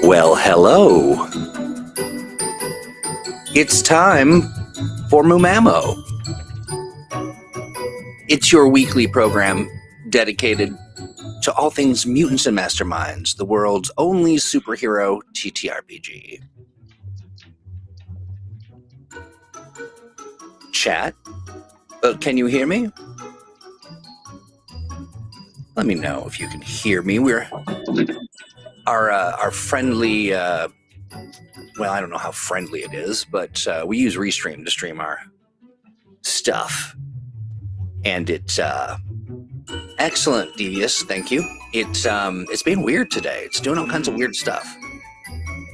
Well, hello. It's time for Mumamo. It's your weekly program dedicated to all things Mutants and Masterminds, the world's only superhero TTRPG. Chat, can you hear me? Let me know if you can hear me. We're our friendly. Well, I don't know how friendly it is, but we use Restream to stream our stuff, and it's excellent, Devious. Thank you. It's being weird today. It's doing all kinds of weird stuff.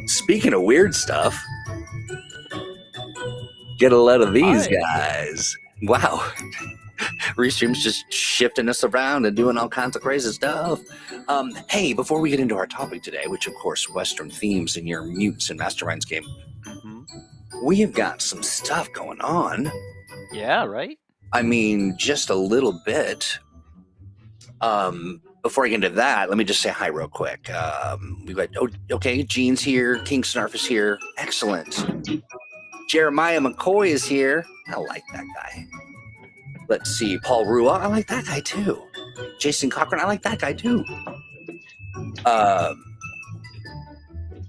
Speaking of weird stuff, get a load of these guys. Wow. Restream's just shifting us around and doing all kinds of crazy stuff. Hey, before we get into our topic today, which of course Western themes in your Mutants and Masterminds game, we have got some stuff going on. Yeah, right? I mean, just a little bit. Before I get into that, let me just say hi real quick. We've got, Gene's here, King Snarf is here. Excellent. Jeremiah McCoy is here. I like that guy. Let's see, Paul Rua, I like that guy too. Jason Cochran, I like that guy too.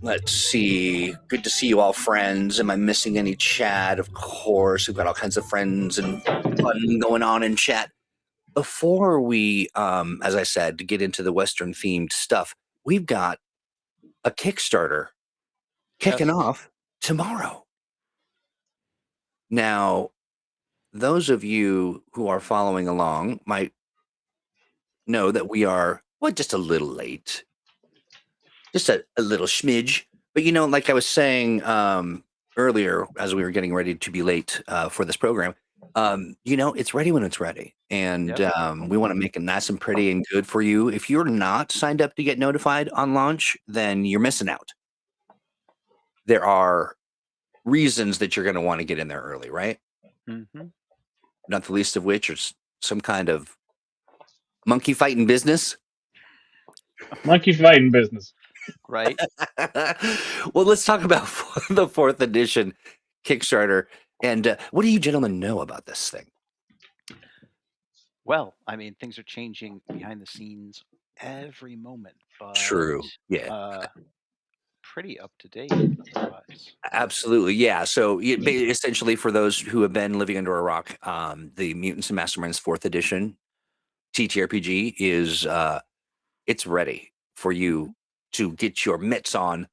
Let's see, good to see you all, friends. Am I missing any chat? Of course, we've got all kinds of friends and fun going on in chat. Before we, as I said, to get into the Western themed stuff, we've got a Kickstarter kicking off tomorrow. Now, those of you who are following along might know that we are, just a little late. Just a little smidge. But, like I was saying earlier, as we were getting ready to be late for this program, it's ready when it's ready. And we want to make it nice and pretty and good for you. If you're not signed up to get notified on launch, then you're missing out. There are reasons that you're going to want to get in there early, right? Mm-hmm. Not the least of which is some kind of monkey fighting business. Monkey fighting business. Right. Well, let's talk about the 4th edition Kickstarter. And what do you gentlemen know about this thing? Well, I mean, things are changing behind the scenes every moment. But, true. Yeah. Pretty up to date. Absolutely. Yeah. So essentially, for those who have been living under a rock, the Mutants and Masterminds 4th edition TTRPG is it's ready for you to get your mitts on,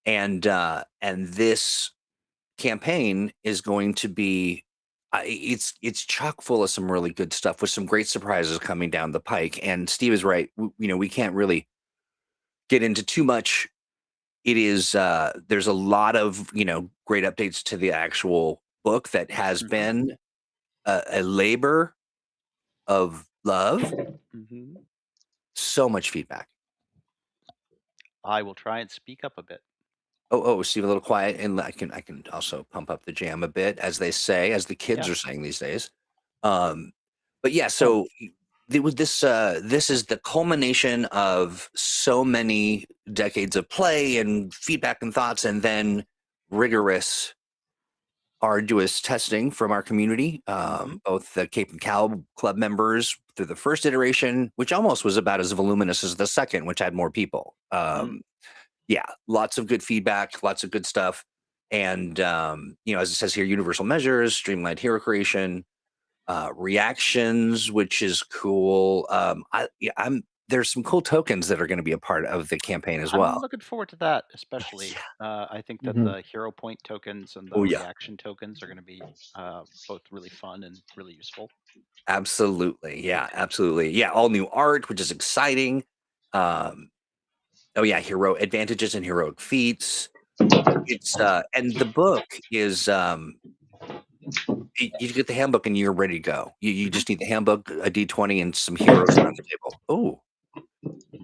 and this campaign is going to be it's chock full of some really good stuff with some great surprises coming down the pike. And Steve is right. We can't really get into too much. It is there's a lot of great updates to the actual book that has been a labor of love. Mm-hmm. So much feedback. I will try and speak up a bit. Oh, Steve, a little quiet, and I can also pump up the jam a bit, as they say, as the kids are saying these days. But yeah, so this is the culmination of so many decades of play and feedback and thoughts, and then rigorous, arduous testing from our community, both the Cape and Cal Club members through the first iteration, which almost was about as voluminous as the second, which had more people. Yeah, lots of good feedback, lots of good stuff. And, as it says here, universal measures, streamlined hero creation, reactions, which is cool. There's some cool tokens that are going to be a part of the campaign as well. I'm looking forward to that, especially. I think that the hero point tokens and the reaction tokens are going to be both really fun and really useful. Absolutely. Yeah, absolutely. Yeah, all new art, which is exciting. Hero advantages and heroic feats. It's and the book is you get the handbook and you're ready to go. You just need the handbook, a D20, and some heroes around the table. Oh,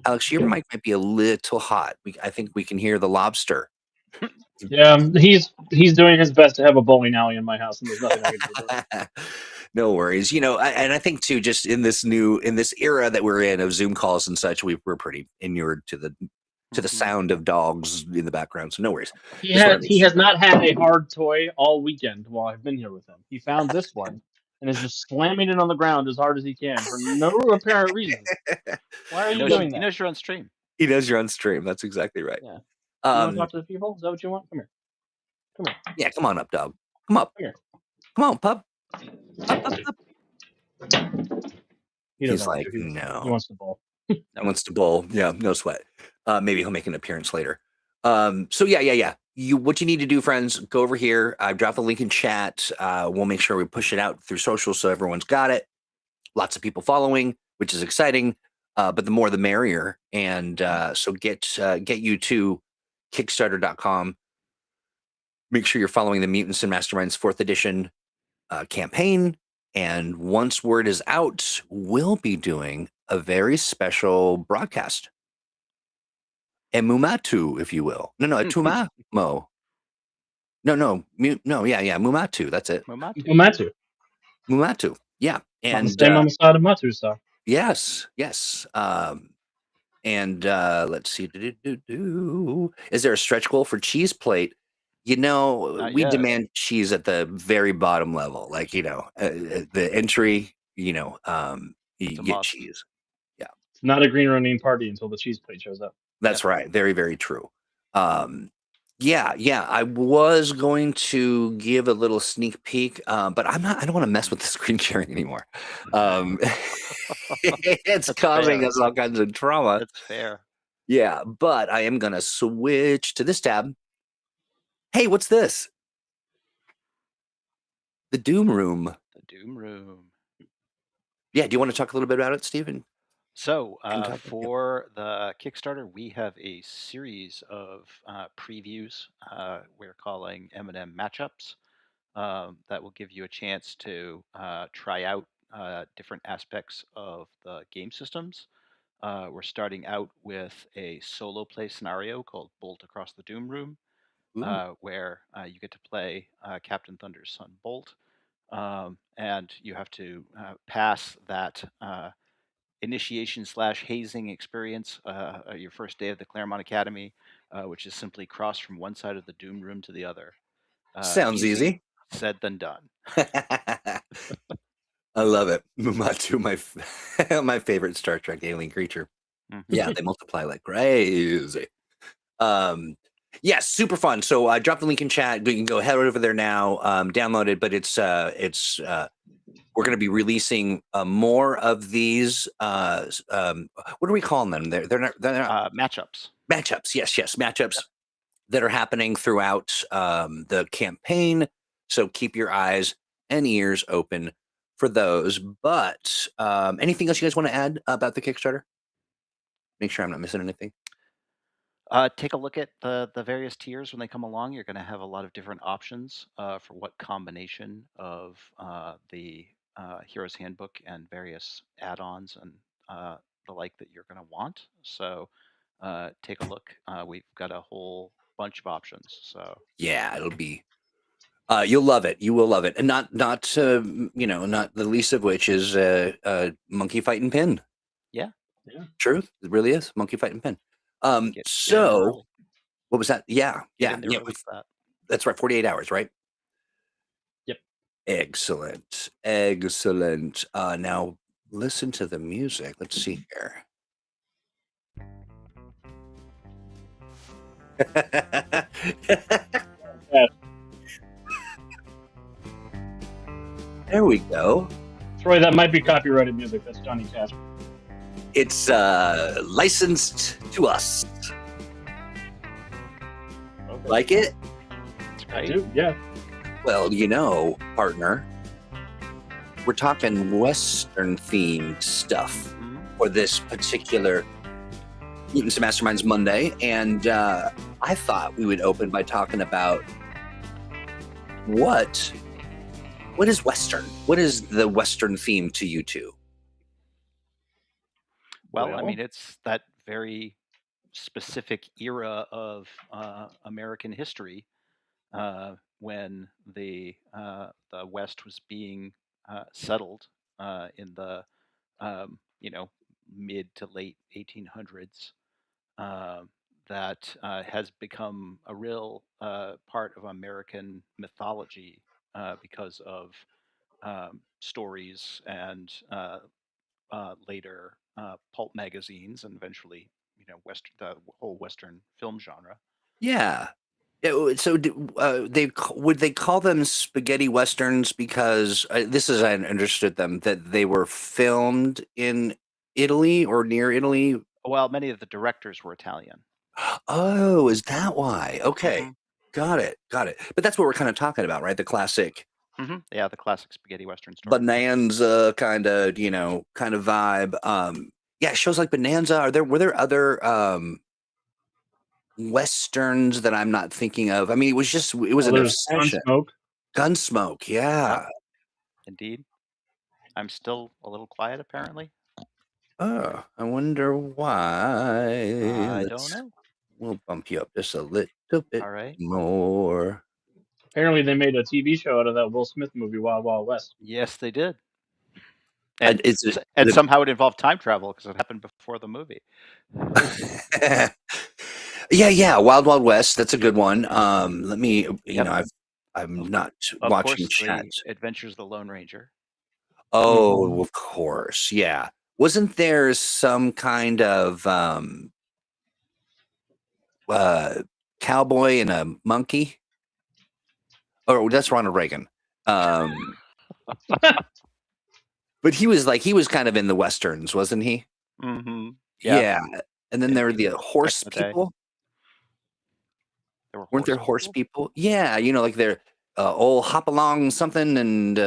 Alex, your mic might be a little hot. I think we can hear the lobster. Yeah, he's doing his best to have a bowling alley in my house, and there's nothing I can do about it. No worries. And I think too, just in this era that we're in of Zoom calls and such, we're pretty inured to the to the sound of dogs in the background. So no worries. He This one has not had a hard toy all weekend while I've been here with him. He found this one and is just slamming it on the ground as hard as he can for no apparent reason. Why are you doing He that? knows you're on stream. He knows you're on stream. That's exactly right. Yeah. You want to Um, talk to the people? Is that what you want? Come here. Come here. yeah, come on up, dog. Come up. Come here. Come on, pup. Up, up, up. He He's doesn't want like, to. He no. wants the ball. He wants to bowl. Yeah, no sweat. Maybe he'll make an appearance later. So yeah. What you need to do, friends, go over here. I've dropped the link in chat. We'll make sure we push it out through social so everyone's got it. Lots of people following, which is exciting. But the more the merrier. And so get you to Kickstarter.com. Make sure you're following the Mutants and Masterminds 4th edition campaign. And once word is out, we'll be doing a very special broadcast. Emumatu, if you will. No, Etumamo. No, Mumatu. That's it. Mumatu. Mumatu. Yeah. And same on the side of Matu stuff. Yes. And let's see. Is there a stretch goal for cheese plate? We demand cheese at the very bottom level. Like, the entry, you get cheese. Yeah. It's not a green running party until the cheese plate shows up. That's right. Very, very true. Yeah. I was going to give a little sneak peek, but I don't want to mess with the screen sharing anymore. It's causing us all kinds of trauma. That's fair. Yeah, but I am going to switch to this tab. Hey, what's this? The Doom Room. The Doom Room. Yeah, do you want to talk a little bit about it, Stephen? So for the Kickstarter, we have a series of previews we're calling M&M matchups that will give you a chance to try out different aspects of the game systems. We're starting out with a solo play scenario called Bolt Across the Doom Room, where you get to play Captain Thunder's son Bolt, and you have to pass that initiation/hazing experience, your first day of the Claremont Academy, which is simply cross from one side of the Doom Room to the other. Sounds easy. Said than done. I love it. Mumatu, my favorite Star Trek alien creature. Yeah, they multiply like crazy. Yeah, super fun. So I dropped the link in chat. You can go head over there now, download it. But it's we're going to be releasing more of these. What are we calling them? They're not matchups. Matchups. Yes, matchups that are happening throughout the campaign. So keep your eyes and ears open for those. But anything else you guys want to add about the Kickstarter? Make sure I'm not missing anything. Take a look at the various tiers when they come along. You're going to have a lot of different options for what combination of the Hero's Handbook and various add-ons and the like that you're going to want. So take a look. We've got a whole bunch of options. So yeah, it'll be. You'll love it. You will love it, and not not the least of which is monkey fight and pin. Yeah. Truth. It really is monkey fight and pin. Get So what was that? Yeah. That. That's right. 48 hours, right? Yep. Excellent. Now listen to the music. Let's see here. There we go. Troy, that might be copyrighted music. That's Johnny Cash. It's licensed to us. Okay. Like it? I do, yeah. Well, partner, we're talking Western themed stuff for this particular Mutants and Masterminds Monday, and I thought we would open by talking about what is Western? What is the Western theme to you two? Well, I mean, it's that very specific era of American history when the West was being settled in the mid to late 1800s. that has become a real part of American mythology because of stories and later pulp magazines, and eventually, the whole Western film genre. Yeah. So would they call them spaghetti westerns because this is I understood them that they were filmed in Italy or near Italy? Well, many of the directors were Italian. Oh, is that why? Okay. Hmm. Got it. Got it. But that's what we're kind of talking about, right? The classic Yeah, the classic spaghetti western story. Bonanza kind of vibe. Yeah, shows like Bonanza. Were there other westerns that I'm not thinking of? I mean, it was an There's obsession. Gunsmoke. Gunsmoke, Yep, yeah. indeed. I'm still a little quiet, apparently. Oh, I wonder why. I don't know. We'll bump you up just a little bit All right. more. Apparently, they made a TV show out of that Will Smith movie, Wild Wild West. Yes, they did. And Is it and somehow it involved time travel because it happened before the movie. yeah, Wild Wild West. That's a good one. Let me, Yep. I'm Of, not of watching course, chat. the Adventures of the Lone Ranger. Oh, of course, yeah. Wasn't there some kind of cowboy and a monkey? Oh, that's Ronald Reagan. But he was kind of in the westerns, wasn't he? Mm-hmm. Yeah. And then there were the Back horse in the day. people. There were Weren't there horse people? Yeah, like they're old Hopalong something and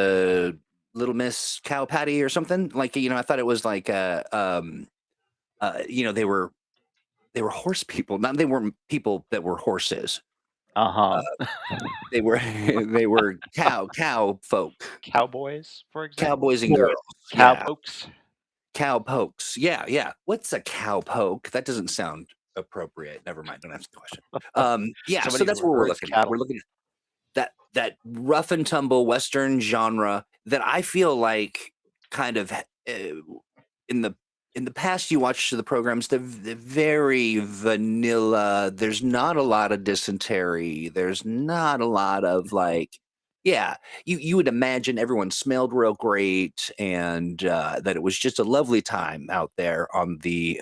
Little Miss Cow Patty or something. Like, I thought it was like they were horse people. Not they weren't people that were horses. They were they were cow folk. Cowboys, for example. Cowboys and girls. Yeah. Cowpokes. Cowpokes. Yeah. What's a cowpoke? That doesn't sound appropriate. Never mind. Don't answer the question. Yeah, so that's what we're looking at. We're looking at that rough and tumble Western genre that I feel like kind of in the past you watched the programs, they're very vanilla. There's not a lot of dysentery. There's not a lot of yeah, you would imagine everyone smelled real great and that it was just a lovely time out there on the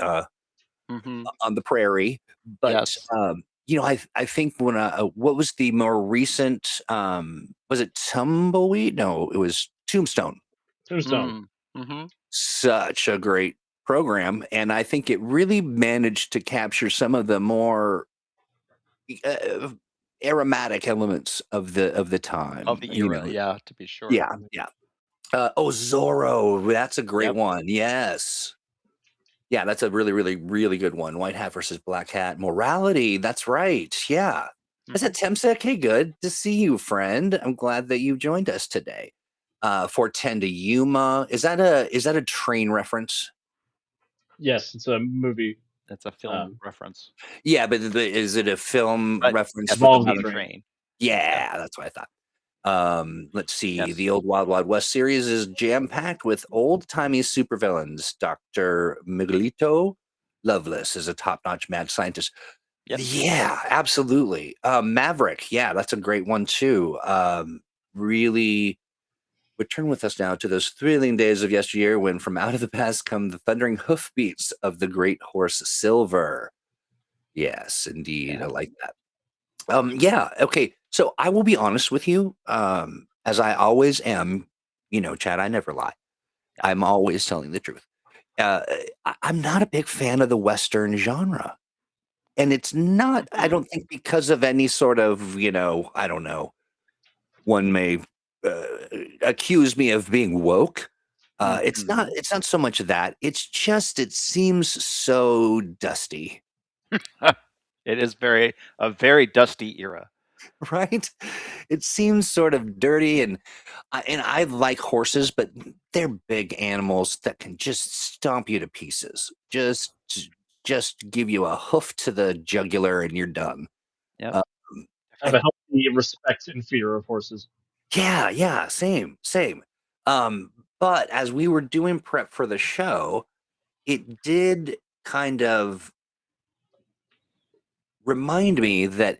prairie. But Yes. I think when what was the more recent was it Tumbleweed? No, it was Tombstone. Tombstone. Such a great program, and I think it really managed to capture some of the more aromatic elements of the time Of the era, yeah, to be sure. Yeah. Zorro, that's a great one. Yes. Yeah, that's a really, really, really good one. White Hat versus Black Hat. Morality, that's right. Yeah. Is it Temsek? Hey, good to see you, friend. I'm glad that you joined us today. 410 to Yuma. Is that a train reference? Yes, it's a movie. That's a film reference. Yeah, but is it a film reference? Involves a train. Yeah, that's what I thought. Let's see. The old Wild Wild West series is jam-packed with old-timey supervillains. Dr. Miguelito Loveless is a top-notch mad scientist. Yeah, absolutely. Maverick, yeah, that's a great one too. Really return with us now to those thrilling days of yesteryear when from out of the past come the thundering hoofbeats of the great horse Silver. Yes, indeed. I like that. Yeah, okay. So I will be honest with you, as I always am, Chad, I never lie. I'm always telling the truth. I'm not a big fan of the Western genre. And it's not, I don't think because of any sort of, I don't know, one may accuse me of being woke. It's not so much that. It's just, it seems so dusty. It is a very dusty era. Right? It seems sort of dirty and I like horses, but they're big animals that can just stomp you to pieces. Just give you a hoof to the jugular and you're done. Yeah. I have a healthy respect and fear of horses. Yeah, same. But as we were doing prep for the show, it did kind of remind me that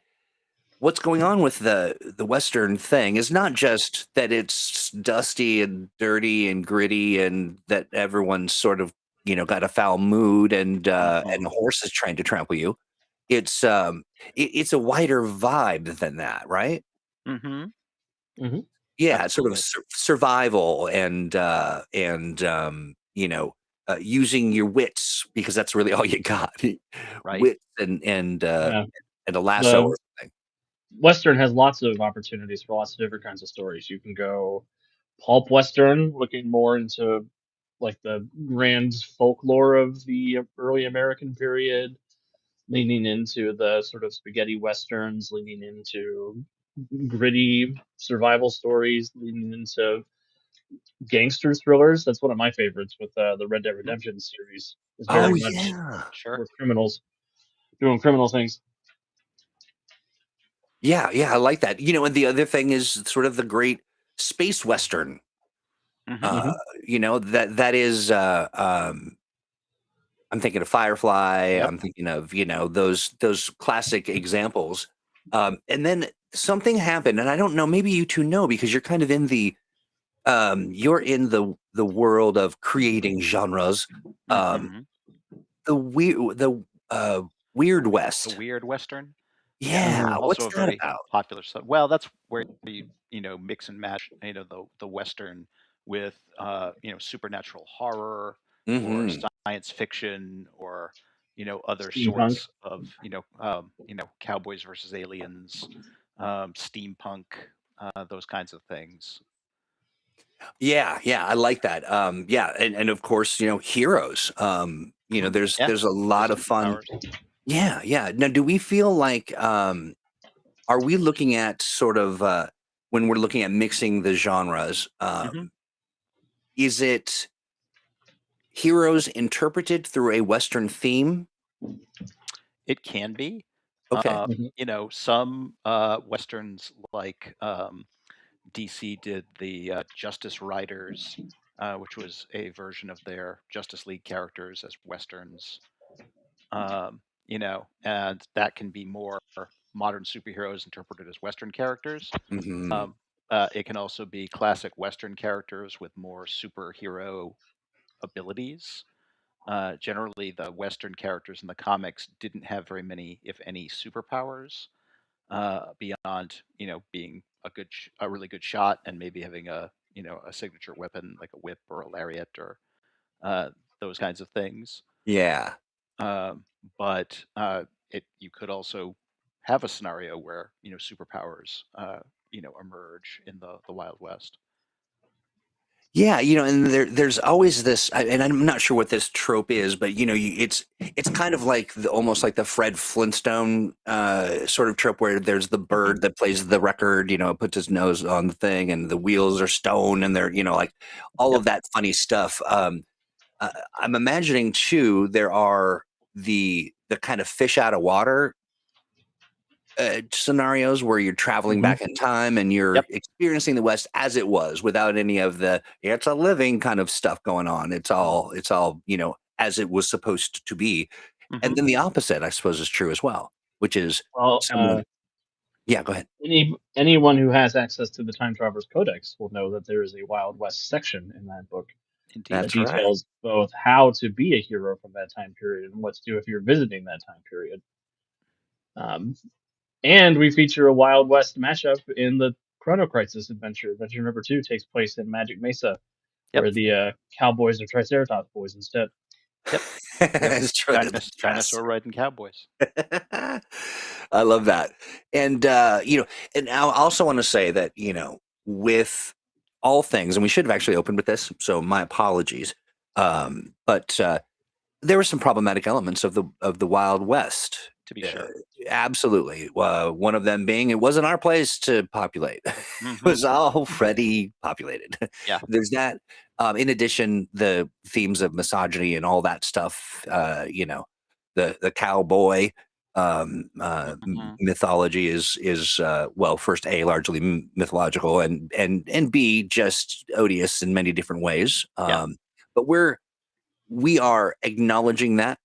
what's going on with the Western thing is not just that it's dusty and dirty and gritty and that everyone's sort of, got a foul mood and Mhm. a horse is trying to trample you. It's it's a wider vibe than that, right? Mhm. Hmm. Yeah, it's sort of Absolutely. survival and using your wits because that's really all you got. Right. Wits Yeah. and a lasso The or something. Western has lots of opportunities for lots of different kinds of stories. You can go pulp Western, looking more into like the grand folklore of the early American period, leaning into the sort of spaghetti westerns, leaning into gritty survival stories, leaning into gangster thrillers. That's one of my favorites with the Red Dead Mhm. Redemption series. It's Oh very much yeah. Sure. with criminals doing criminal things. Yeah, yeah, I like that. And the other thing is sort of the great space western. Mhm. Uh, Hmm. that is I'm thinking of Firefly, Yep. I'm thinking of, those classic examples. And then something happened, and I don't know, maybe you two know because you're kind of in you're in the world of creating genres. Um, Mhm. the Weird The West. weird Western. Yeah, Yeah, Hmm. also what's a that very about? popular stuff. Well, that's where mix and match, the Western with, supernatural horror or Mhm. science fiction or, other Steampunk. sorts of, cowboys versus aliens, steampunk, those kinds of things. Yeah, yeah, I like that. Yeah, and of course, heroes. Yeah, There's a with lot of fun. superpowers. Yeah, yeah. Now, do we feel like are we looking at sort of when we're looking at mixing the genres, Hmm. is it heroes interpreted through a Western theme? It can be. Okay. Hmm. Some westerns like DC did the Justice Riders, which was a version of their Justice League characters as westerns. And that can be more modern superheroes interpreted as Western characters. Hmm. Um, it can also be classic Western characters with more superhero abilities. Generally, the Western characters in the comics didn't have very many, if any, superpowers beyond being a really good shot and maybe having a signature weapon like a whip or a lariat or uh, those kinds of things. Yeah. Um, but you could also have a scenario where superpowers emerge in the Wild West. Yeah, and there's always this, and I'm not sure what this trope is, but it's kind of like almost like the Fred Flintstone sort of trope where there's the Hmm. bird that plays the record, puts his nose on the thing, and the wheels are stone, and they're like all Yep. of that funny stuff. I'm imagining too there are the kind of fish out of water scenarios where you're traveling Hmm. back in time and you're Yep. experiencing the West as it was without any of the it's a living kind of stuff going on. It's all as it was supposed to be. Hmm. And then the opposite, I suppose, is true as well, which is Well, someone. Yeah, go ahead. anyone who has access to the Time Traveler's Codex will know that there is a Wild West section in that book Indeed. that That's right. details both how to be a hero from that time period and what to do if you're visiting that time period. Um, and we feature a Wild West mashup in the Chrono Crisis adventure. Adventure number 2 takes place in Magic Mesa, Yep. where the Cowboys are Triceratops boys instead. Yep. Yep. It's true. Yes. Dinosaur riding cowboys. I love that. And and I also want to say that, with all things, and we should have actually opened with this, so my apologies. But there were some problematic elements of the Wild West. To be Uh, sure. Absolutely. One of them being it wasn't our place to populate. It Hmm. was already populated. Yeah. There's that. In addition, the themes of misogyny and all that stuff. The cowboy Hmm. mythology is well, first A, largely mythological, and B, just odious in many different ways. Yeah. But we are acknowledging that,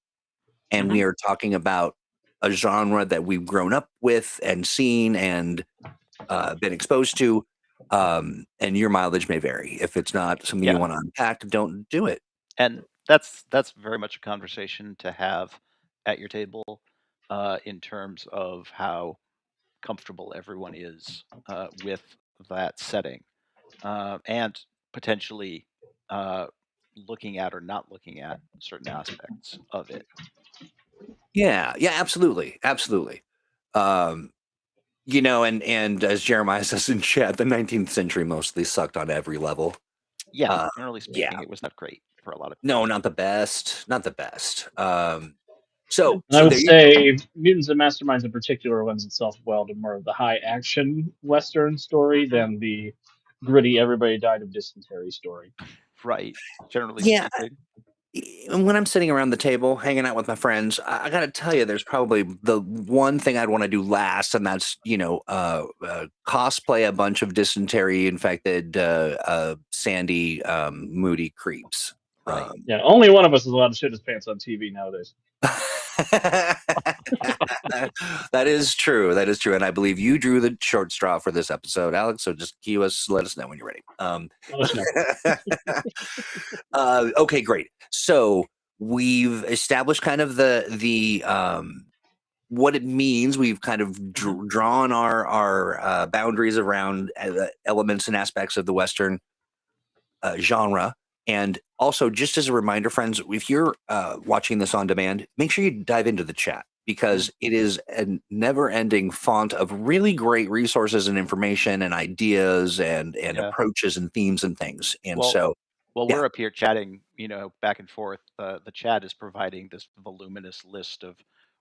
and Hmm. we are talking about a genre that we've grown up with and seen and been exposed to. And your mileage may vary. If it's not something you want to unpack, don't do it. And that's very much a conversation to have at your table, in terms of how comfortable everyone is with that setting, and potentially looking at or not looking at certain aspects of it. Yeah, absolutely. And as Jeremiah says in chat, the 19th century mostly sucked on every level. Yeah, generally speaking, it was not great for a lot of people. No, not the best. So I would say Mutants and Masterminds in particular lends itself well to more of the high action Western story than the gritty everybody died of dysentery story. Right, generally speaking. And when I'm sitting around the table hanging out with my friends, I got to tell you, there's probably the one thing I'd want to do last, and that's cosplay a bunch of dysentery infected, sandy, moody creeps. Right. Yeah, only one of us is allowed to shit his pants on TV nowadays. That is true, and I believe you drew the short straw for this episode, Alex, so just cue us, let us know when you're ready. Okay, great. So we've established kind of the what it means. We've kind of drawn our boundaries around elements and aspects of the Western genre. And also, just as a reminder, friends, if you're watching this on demand, make sure you dive into the chat, because it is a never-ending font of really great resources and information and ideas and approaches and themes and things. And we're up here chatting, back and forth. The chat is providing this voluminous list of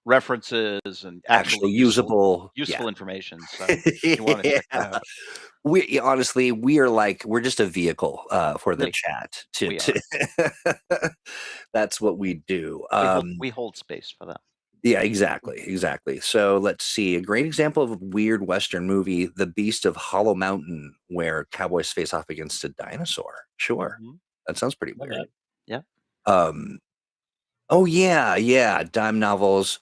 references and actually usable information. So if you want to check that out. We're just a vehicle for the chat. That's what we do. We hold space for them. Yeah, exactly. So let's see. A great example of a weird Western movie, The Beast of Hollow Mountain, where cowboys face off against a dinosaur. Sure. Mm-hmm. That sounds pretty weird. Yeah. Oh yeah. Dime novels.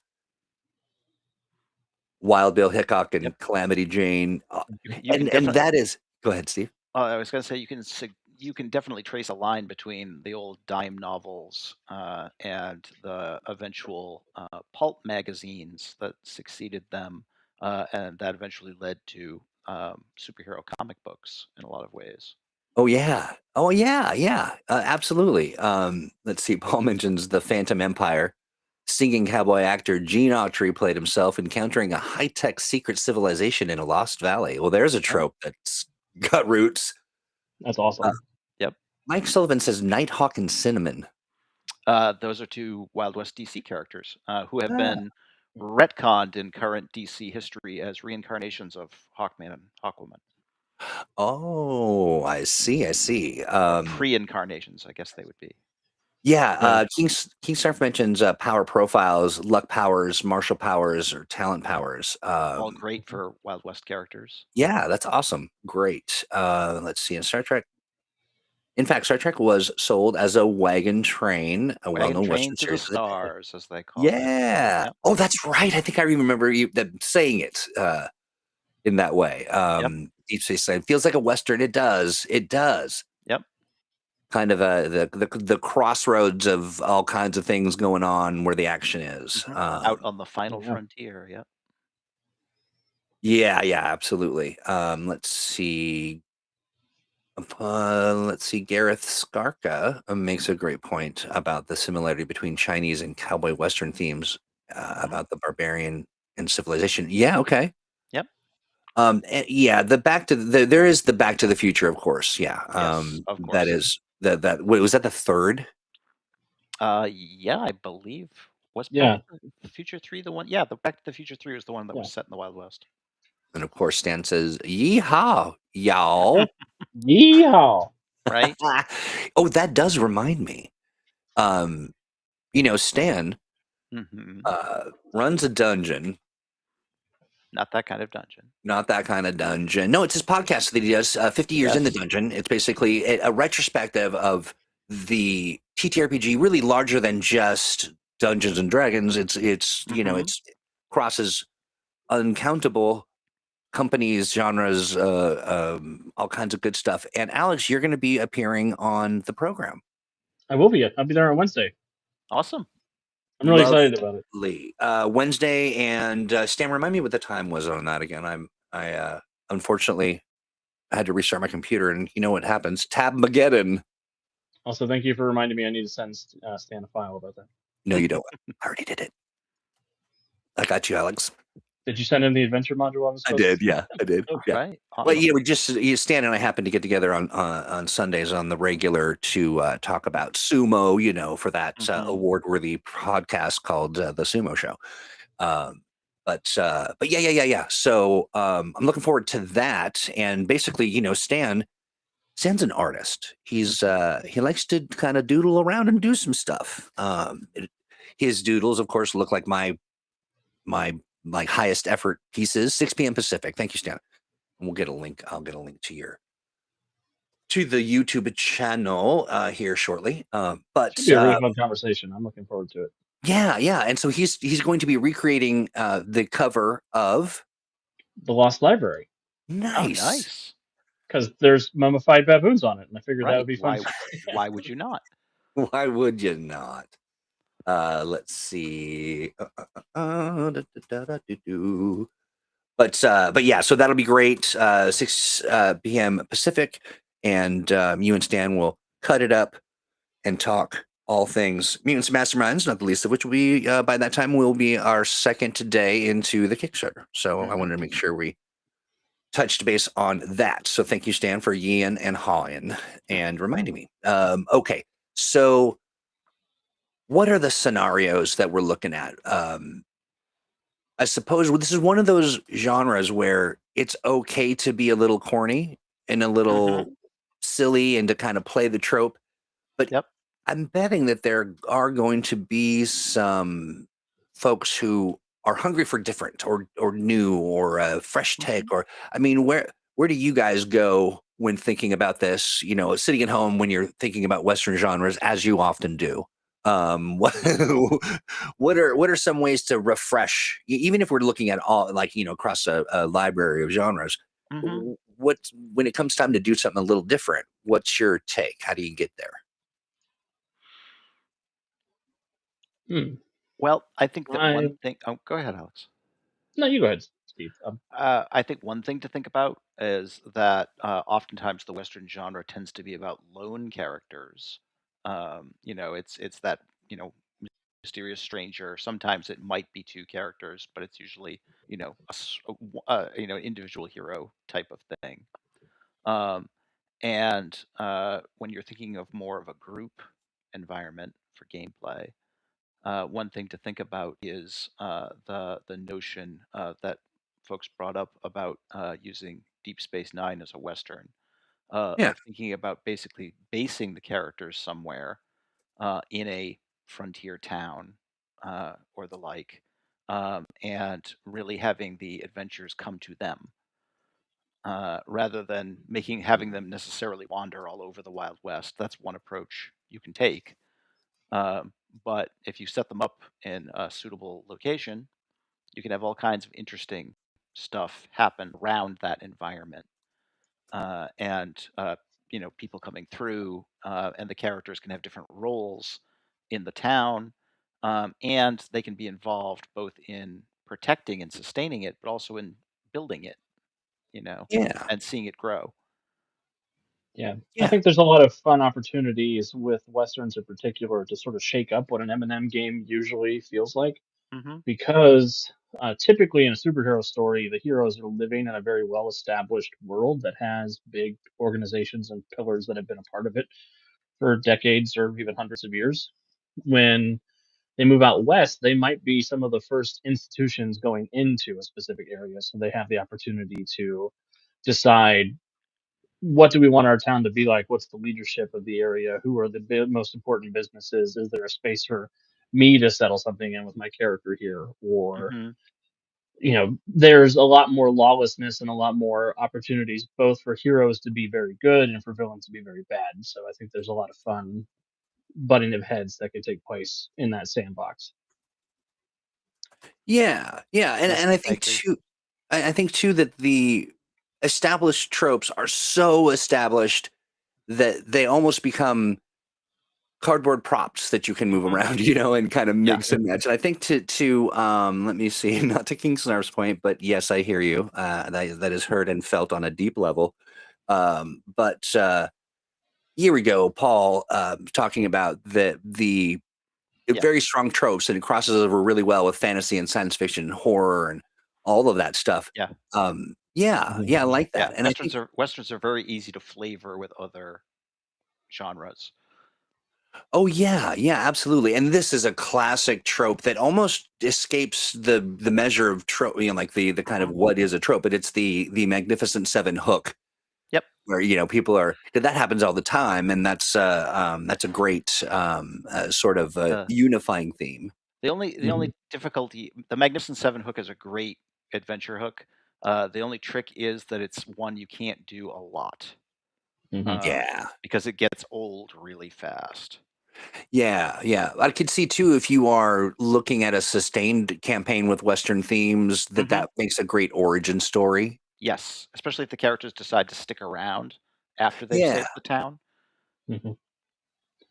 Wild Bill Hickok and Calamity Jane. And that is, go ahead, Steve. I was going to say, you can definitely trace a line between the old dime novels and the eventual pulp magazines that succeeded them, and that eventually led to superhero comic books in a lot of ways. Oh yeah, absolutely. Let's see. Paul mentions the Phantom Empire. Singing cowboy actor Gene Autry played himself encountering a high-tech secret civilization in a lost valley. Well, there's a trope that's got roots. That's awesome. Yep. Mike Sullivan says Nighthawk and Cinnamon. Those are two Wild West DC characters who have been retconned in current DC history as reincarnations of Hawkman and Hawkwoman. Oh, I see. Pre-incarnations, I guess they would be. Yeah, King Starf mentions power profiles, luck powers, martial powers, or talent powers. All great for Wild West characters. Yeah, that's awesome. Great. Let's see. In Star Trek, in fact, Star Trek was sold as a wagon train, a well-known Western to the stars, as they call it. Yeah. Oh, that's right. I think I remember you saying it in that way. Deep Space Nine feels like a Western. It does. Yep. Kind of the crossroads of all kinds of things going on where the action is. Out on the final frontier, Yeah, absolutely. Let's see. Gareth Skarka makes a great point about the similarity between Chinese and cowboy Western themes about the barbarian and civilization. Yeah, okay. Yep. There is the Back to the Future, of course. Yeah. Yes, of course. That is wait, was that the third? Yeah, I believe. Was Back to the Future 3 the one? Yeah, the Back to the Future 3 was the one that was set in the Wild West. And of course, Stan says, "Yeehaw, y'all!" Yeehaw! Right? Oh, that does remind me. Stan runs a dungeon. Not that kind of dungeon. No, it's his podcast that he does. 50 years in the dungeon. It's basically a retrospective of the TTRPG, really larger than just Dungeons and Dragons. It's it's crosses uncountable companies, genres, all kinds of good stuff. And Alex, you're going to be appearing on the program. I will be. I'll be there on Wednesday. Awesome. I'm really excited about it. Wednesday, and Stan, remind me what the time was on that again. I unfortunately I had to restart my computer, and you know what happens? Tab-mageddon. Also, thank you for reminding me I need to send Stan a file about that. No, you don't. I already did it. I got you, Alex. Did you send him the adventure module? I did. Yeah, I did. Oh, yeah. right. Awesome. Well, we just Stan and I happen to get together on Sundays on the regular to talk about sumo, for that award-worthy podcast called The Sumo Show. But yeah. So I'm looking forward to that. And basically, Stan's an artist. He likes to kind of doodle around and do some stuff. His doodles, of course, look like my like highest effort pieces. 6 p.m. Pacific. Thank you, Stan. And we'll get a link. I'll get a link to the YouTube channel here shortly. But should be a really fun conversation. I'm looking forward to it. Yeah. And so he's going to be recreating the cover of The Lost Library. Nice. Oh, nice. Because there's mummified baboons on it, and I figured that would be fun. Why would you not? Why would you not? Let's see. But yeah, so that'll be great. 6 p.m. Pacific, and you and Stan will cut it up and talk all things Mutants Masterminds, not the least of which will be by that time will be our second day into the Kickstarter. So I wanted to make sure we touched base on that. So thank you, Stan, for yin and hawing and reminding me. Okay, so what are the scenarios that we're looking at? I suppose this is one of those genres where it's okay to be a little corny and a little silly and to kind of play the trope. But I'm betting that there are going to be some folks who are hungry for different or new or a fresh take. Or I mean, where do you guys go when thinking about this? Sitting at home when you're thinking about Western genres, as you often do. What are some ways to refresh, even if we're looking at all across a library of genres? When it comes time to do something a little different, what's your take? How do you get there? Well, I think that one thing. Oh, go ahead, Alex. No, you go ahead, Steve. I think one thing to think about is that oftentimes the Western genre tends to be about lone characters. It's that mysterious stranger. Sometimes it might be two characters, but it's usually individual hero type of thing. And when you're thinking of more of a group environment for gameplay, one thing to think about is the notion that folks brought up about using Deep Space Nine as a Western, of thinking about basically basing the characters somewhere in a frontier town or the like, and really having the adventures come to them. Rather than having them necessarily wander all over the Wild West. That's one approach you can take. But if you set them up in a suitable location, you can have all kinds of interesting stuff happen around that environment. And people coming through, and the characters can have different roles in the town, and they can be involved both in protecting and sustaining it, but also in building it, and seeing it grow. Yeah. I think there's a lot of fun opportunities with Westerns in particular to sort of shake up what an M&M game usually feels like. Because typically in a superhero story, the heroes are living in a very well-established world that has big organizations and pillars that have been a part of it for decades or even hundreds of years. When they move out west, they might be some of the first institutions going into a specific area, so they have the opportunity to decide, what do we want our town to be like? What's the leadership of the area? Who are the most important businesses? Is there a space for me to settle something in with my character here? Or, there's a lot more lawlessness and a lot more opportunities, both for heroes to be very good and for villains to be very bad. So I think there's a lot of fun butting of heads that could take place in that sandbox. Yeah, yeah, Yeah, and I I think agree. I think too that the established tropes are so established that they almost become cardboard props that you can move Mhm. around, and kind of Yeah. mix and match. And I think let me see, not to Kingsnar's point, but yes, I hear you. That is heard and felt on a deep level. But here we go, Paul, talking about the Yeah. very strong tropes, and it crosses over really well with fantasy and science fiction, horror, and all of that stuff. Yeah. Yeah, Mhm. yeah, I like Yeah. that, and I think. Westerns are very easy to flavor with other genres. Oh yeah, yeah, absolutely. And this is a classic trope that almost escapes the measure of trope, like the kind of Mhm. what is a trope, but it's the Magnificent Seven hook, Yep. where people are that happens all the time, and that's a great sort of The unifying theme. Mhm. only difficulty, the Magnificent Seven hook is a great adventure hook. The only trick is that it's one you can't do a lot, Mhm. um, Yeah, because it gets old really fast. yeah, yeah. I could see too if you are looking at a sustained campaign with Western themes that Hmm. that makes a great origin story. Yes, especially if the characters decide to stick around after they've Yeah, saved the town. Mhm.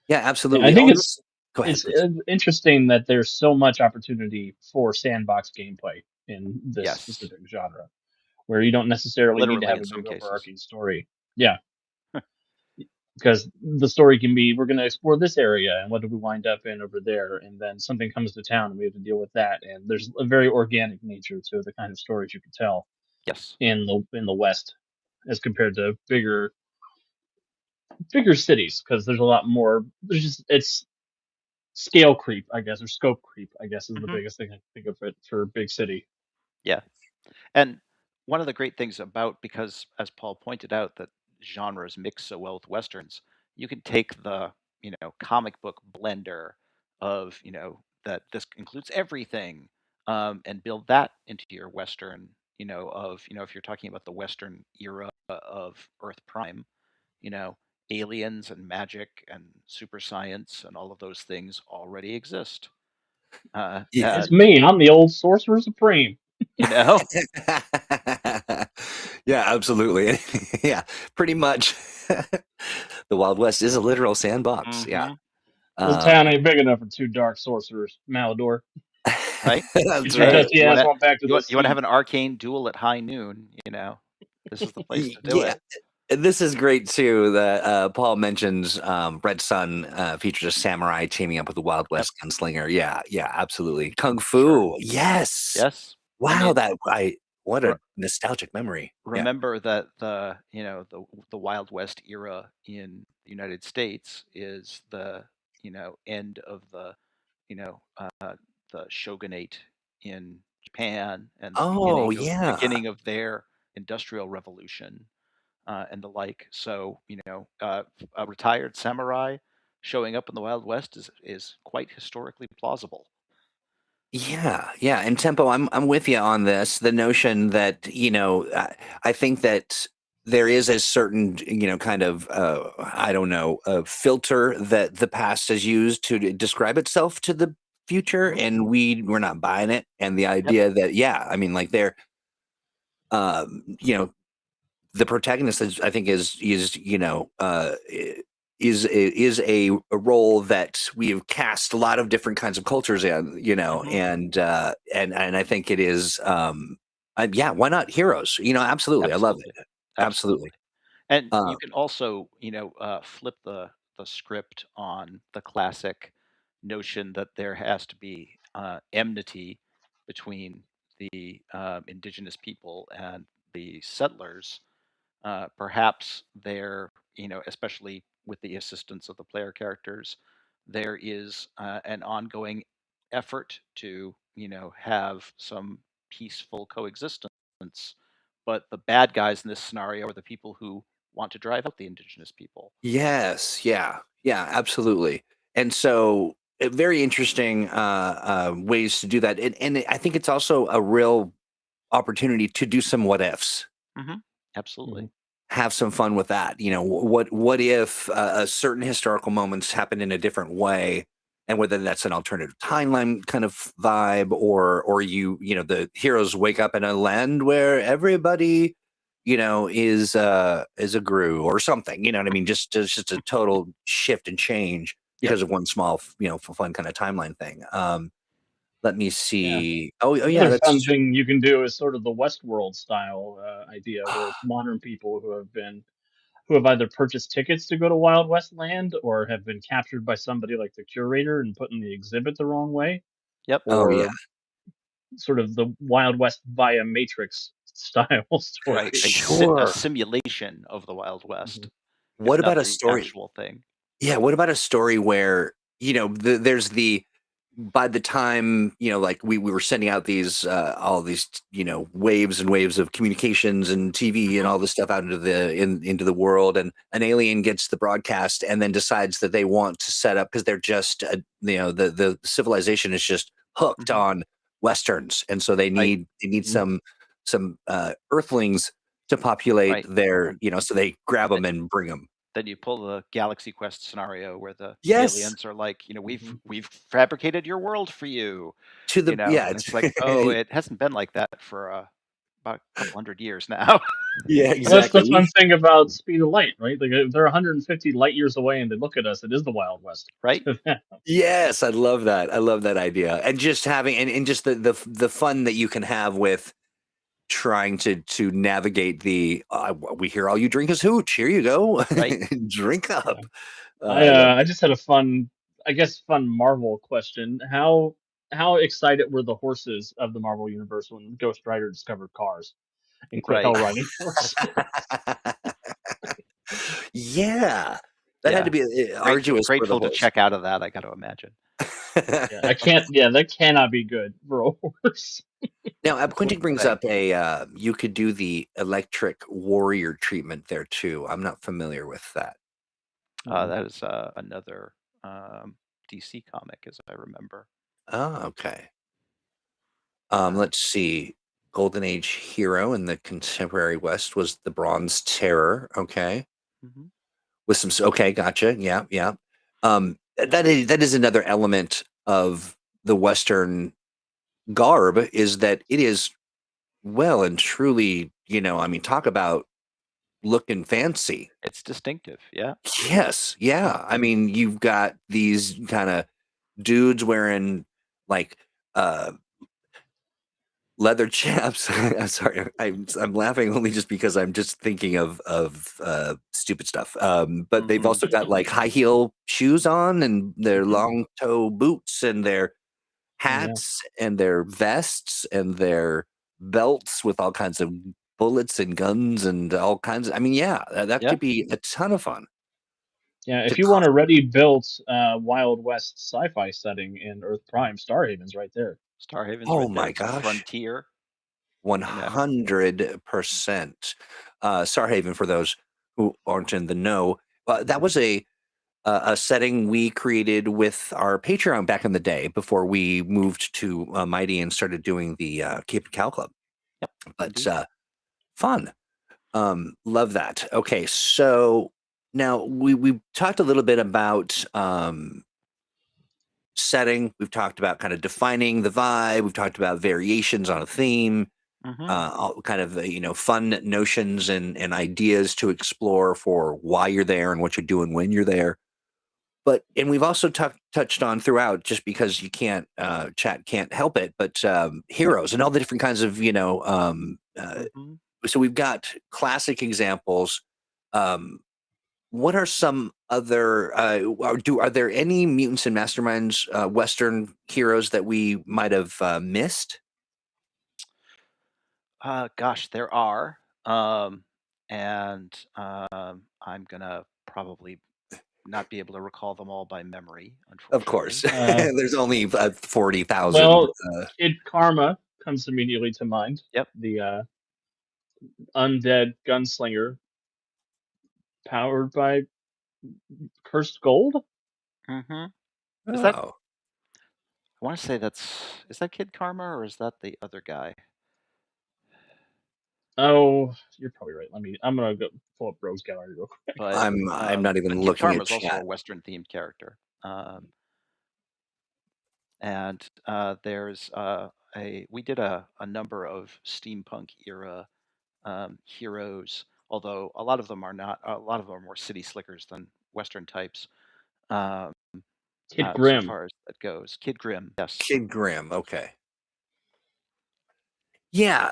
yeah, Yeah, I absolutely. Oh, think and it's go ahead, it's please. uh, interesting that there's so much opportunity for sandbox gameplay in this Yes, specific genre, where you don't necessarily need to literally have in a some big cases. overarching story. Yeah, because the story can be, we're going to explore this area and what do we wind up in over there, and then something comes to town and we have to deal with that. And there's a very organic nature to the kind of stories you can tell Yes. in the West as compared to bigger cities, because there's a lot more. There's just it's scale creep, I guess, or scope creep, I guess, is the Hmm. biggest thing I can think of it for big city. Yeah. And one of the great things about, because as Paul pointed out, that genres mix so well with westerns, you can take the, comic book blender of, that this includes everything, and build that into your western, if you're talking about the western era of Earth Prime, you know, aliens and magic and super science and all of those things already exist. Yeah. It's And me. I'm the old sorcerer supreme. you know, Yeah, absolutely. Yeah, pretty much. The Wild West is a literal sandbox. Yeah. hmm, This Um, town ain't big enough for two dark sorcerers, Malador. right? that's Get your Hey, right. dusty ass on back to the you want to have sea. an arcane duel at high noon? This is the place to do Yeah. it. And this is great too. That Paul mentions Red Sun features a samurai teaming up with a Wild Yep, West gunslinger. Yeah, yeah, absolutely. Kung sure. Fu. Yes. Yes. I Wow, mean, that I what re- a nostalgic memory. Yeah. remember that the Wild West era in the United States is the end of the shogunate in Japan, and the Oh, yeah. beginning of their industrial revolution, and the like. So, a retired samurai showing up in the Wild West is quite historically plausible. Yeah, yeah, and Tempo, I'm with you on this. The notion that I think that there is a certain kind of I don't know filter that the past has used to describe itself to the future, Hmm. and we're not buying it. And the Yep. idea that yeah, I mean, like they're you know the protagonist is, I think is is a role that we have cast a lot of different kinds of cultures in, Hmm. and I think it is yeah, why not heroes? Absolutely, I love Absolutely. it. Absolutely. Absolutely. And Um, you can also, flip the script on the classic notion that there has to be enmity between the indigenous people and the settlers. Perhaps there, especially with the assistance of the player characters, there is an ongoing effort to, have some peaceful coexistence. But the bad guys in this scenario are the people who want to drive out the indigenous people. yes, yeah, yeah, absolutely. And so very interesting ways to do that, and I think it's also a real opportunity to do some what ifs. Hmm. Absolutely. Mhm. Have some fun with that. What if a certain historical moments happen in a different way? and whether that's an alternative timeline kind of vibe, or the heroes wake up in a land where everybody is a Gru or something. You know what I mean? Just a total shift and change because of one small fun kind of timeline thing. Let me Yeah. see. Oh The yeah, other that's fun thing you can do is sort of the Westworld style idea, where it's modern people who have either purchased tickets to go to Wild West land or have been captured by somebody like the curator and put in the exhibit the wrong way, Yep. oh yeah, or sort of the Wild West via Matrix style Right. story. A sure. simulation of the Wild Mhm. West, if What not about a the story? actual thing. Yeah, what about a story where there's the by the time like we were sending out these all these waves and waves of communications and TV and Mhm. all this stuff out into the world, and an alien gets the broadcast and then decides that they want to set up because they're just the civilization is just hooked Mhm. on westerns, and so they Right. need Mhm. some earthlings to populate Right. their And so they grab then them and bring them. then you pull the Galaxy Quest scenario where the Yes, aliens are like, Mhm. we've fabricated your world for you, to the yeah, and it's like, oh, it hasn't been like that for about a couple hundred years now. yeah, Well, that's exactly. the fun thing about speed of light, right? Like if they're 150 light years away and they look at us, it is the Wild West Right. to them. Yes, I love that. I love that idea. And just having and just the fun that you can have with trying to navigate we hear all you drink is hooch. Here you go. Right. Drink Yeah. up. I love I just had a fun, I guess, fun Marvel question. How excited were the horses of the Marvel universe when Ghost Rider discovered cars and quit Right. hell riding horses? that. Yeah. That had to Yeah. be arduous for the Grateful to horse. check out of that, I got to imagine. Yeah, I can't. Yeah, that cannot be good for a horse. Now, Wouldn't Quentin brings think. up you could do the electric warrior treatment there too. I'm not familiar with that. Mhm. That is another DC comic, as I remember. Oh, okay. Uh, Let's see. Golden Age hero in the contemporary West was the Bronze Terror. Okay, mhm. with okay, gotcha. Yeah, yeah. That is another element of the Western garb is that it is well and truly. I mean, talk about looking fancy. It's distinctive. Yeah. Yes, yeah. I mean, you've got these kind of dudes wearing like uh leather chaps. I'm sorry. I'm laughing only just because I'm just thinking of stupid stuff. But they've Hmm. also got like high heel shoes on and their Hmm. long toe boots and their Yeah, hats and their vests and their belts with all kinds of bullets and guns and all kinds of. I mean, yeah, that Yeah. could be a ton of fun yeah. to If you want a ready-built Wild West sci-fi setting in Earth Prime, Starhaven's right there. Starhaven's Oh right there. my It's a gosh. frontier. You know. 100%. Sarhaven, for those who aren't in the know, that was a setting we created with our Patreon back in the day before we moved to Mighty and started doing the Cape and Cow Club. Yep. But Indeed. fun. Love that. Okay, so now we talked a little bit about setting. We've talked about kind of defining the vibe. We've talked about variations on a theme, Hmm. all kind of fun notions and ideas to explore for why you're there and what you're doing when you're there. But and we've also touched on throughout, just because you can't chat can't help it, but heroes and all the different kinds of Hmm. so we've got classic examples. Um, what are some other are there any mutants and masterminds Western heroes that we might have missed? Gosh, there are. And I'm gonna probably not be able to recall them all by memory, Of course, unfortunately. Uh, there's only 40,000. well, Kid Karma comes immediately to mind. Yep. The undead gunslinger powered by cursed gold. Hmm. Is that? Oh, I want to say is that Kid Karma or is that the other guy? Oh, you're probably right. I'm gonna go pull up Rose Gallery real quick. But I'm not even Kid looking Karma at is also a chat. Western themed character. Um, and there's we did a number of steampunk era heroes, although a lot of them are not. A lot of them are more city slickers than Western types. Um, Kid so Grimm. far as that goes, Kid Grimm, yes. Kid Grimm. Okay. Yeah,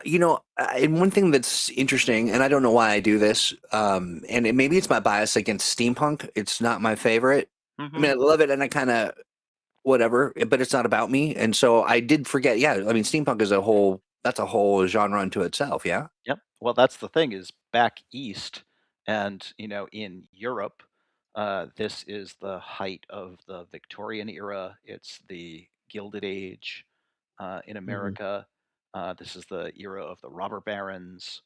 and one thing that's interesting, and I don't know why I do this, and maybe it's my bias against steampunk. It's not my favorite. I Hmm. mean, I love it, and I kind of whatever, but it's not about me. And so I did forget. Yeah, I mean, steampunk is that's a whole genre unto itself. Yeah. Yep. Well, that's the thing is back east, and in Europe, this is the height of the Victorian era. It's the Gilded Age. In Hmm. America, this is the era of the robber barons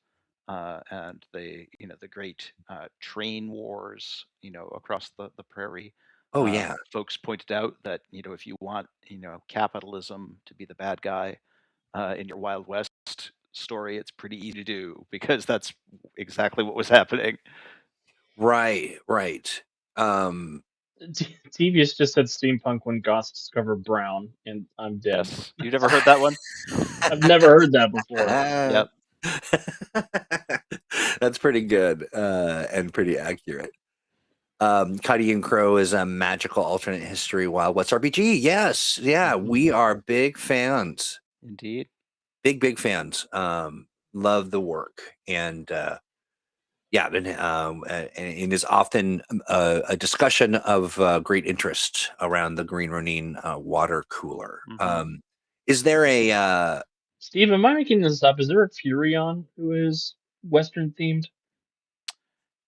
and the great train wars. Across the prairie. Oh yeah. Folks pointed out that if you want capitalism to be the bad guy in your Wild West story, it's pretty easy to do because that's exactly what was happening. Right. Right. Um. Devious just said steampunk when goths discover brown, and I'm dead. Yes, you never heard that one? I've never heard that before. Yep. That's pretty good and pretty accurate. Cuddy and Crow is a magical alternate history Wild West RPG. Yes, yeah, Mhm. we are big fans. Indeed. Big fans. Love the work, and yeah, and is often a discussion of great interest around the Green Ronin water cooler. Hmm. Is there a Steve, am I making this up? Is there a Furion who is Western themed?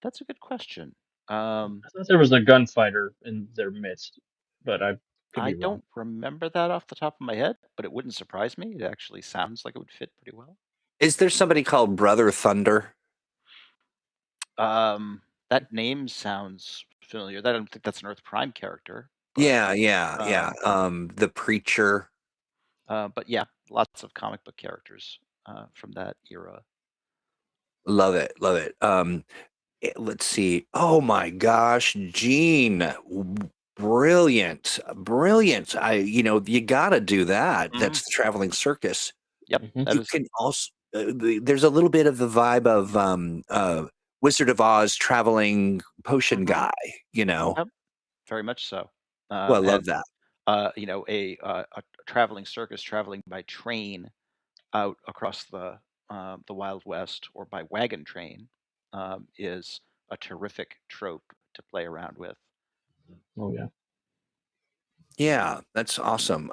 That's a good question. I thought there was a gunfighter in their midst, but I could I be wrong. don't remember that off the top of my head, but it wouldn't surprise me. It actually sounds like it would fit pretty well. is there somebody called Brother Thunder? That name sounds familiar. I don't think that's an Earth Prime character, but Yeah. um, The Preacher. but yeah, lots of comic book characters from that era. Love it, love it. Let's see. Oh my gosh, Gene, brilliant, brilliant. You got to do that. Hmm. That's the traveling circus. Yep, Hmm. that You is. can also there's a little bit of the vibe of Wizard of Oz traveling potion Hmm. guy. Yep, very much so. Well, I love And that. a traveling circus traveling by train out across the Wild West or by wagon train is a terrific trope to play around with. Oh yeah. Yeah, that's awesome.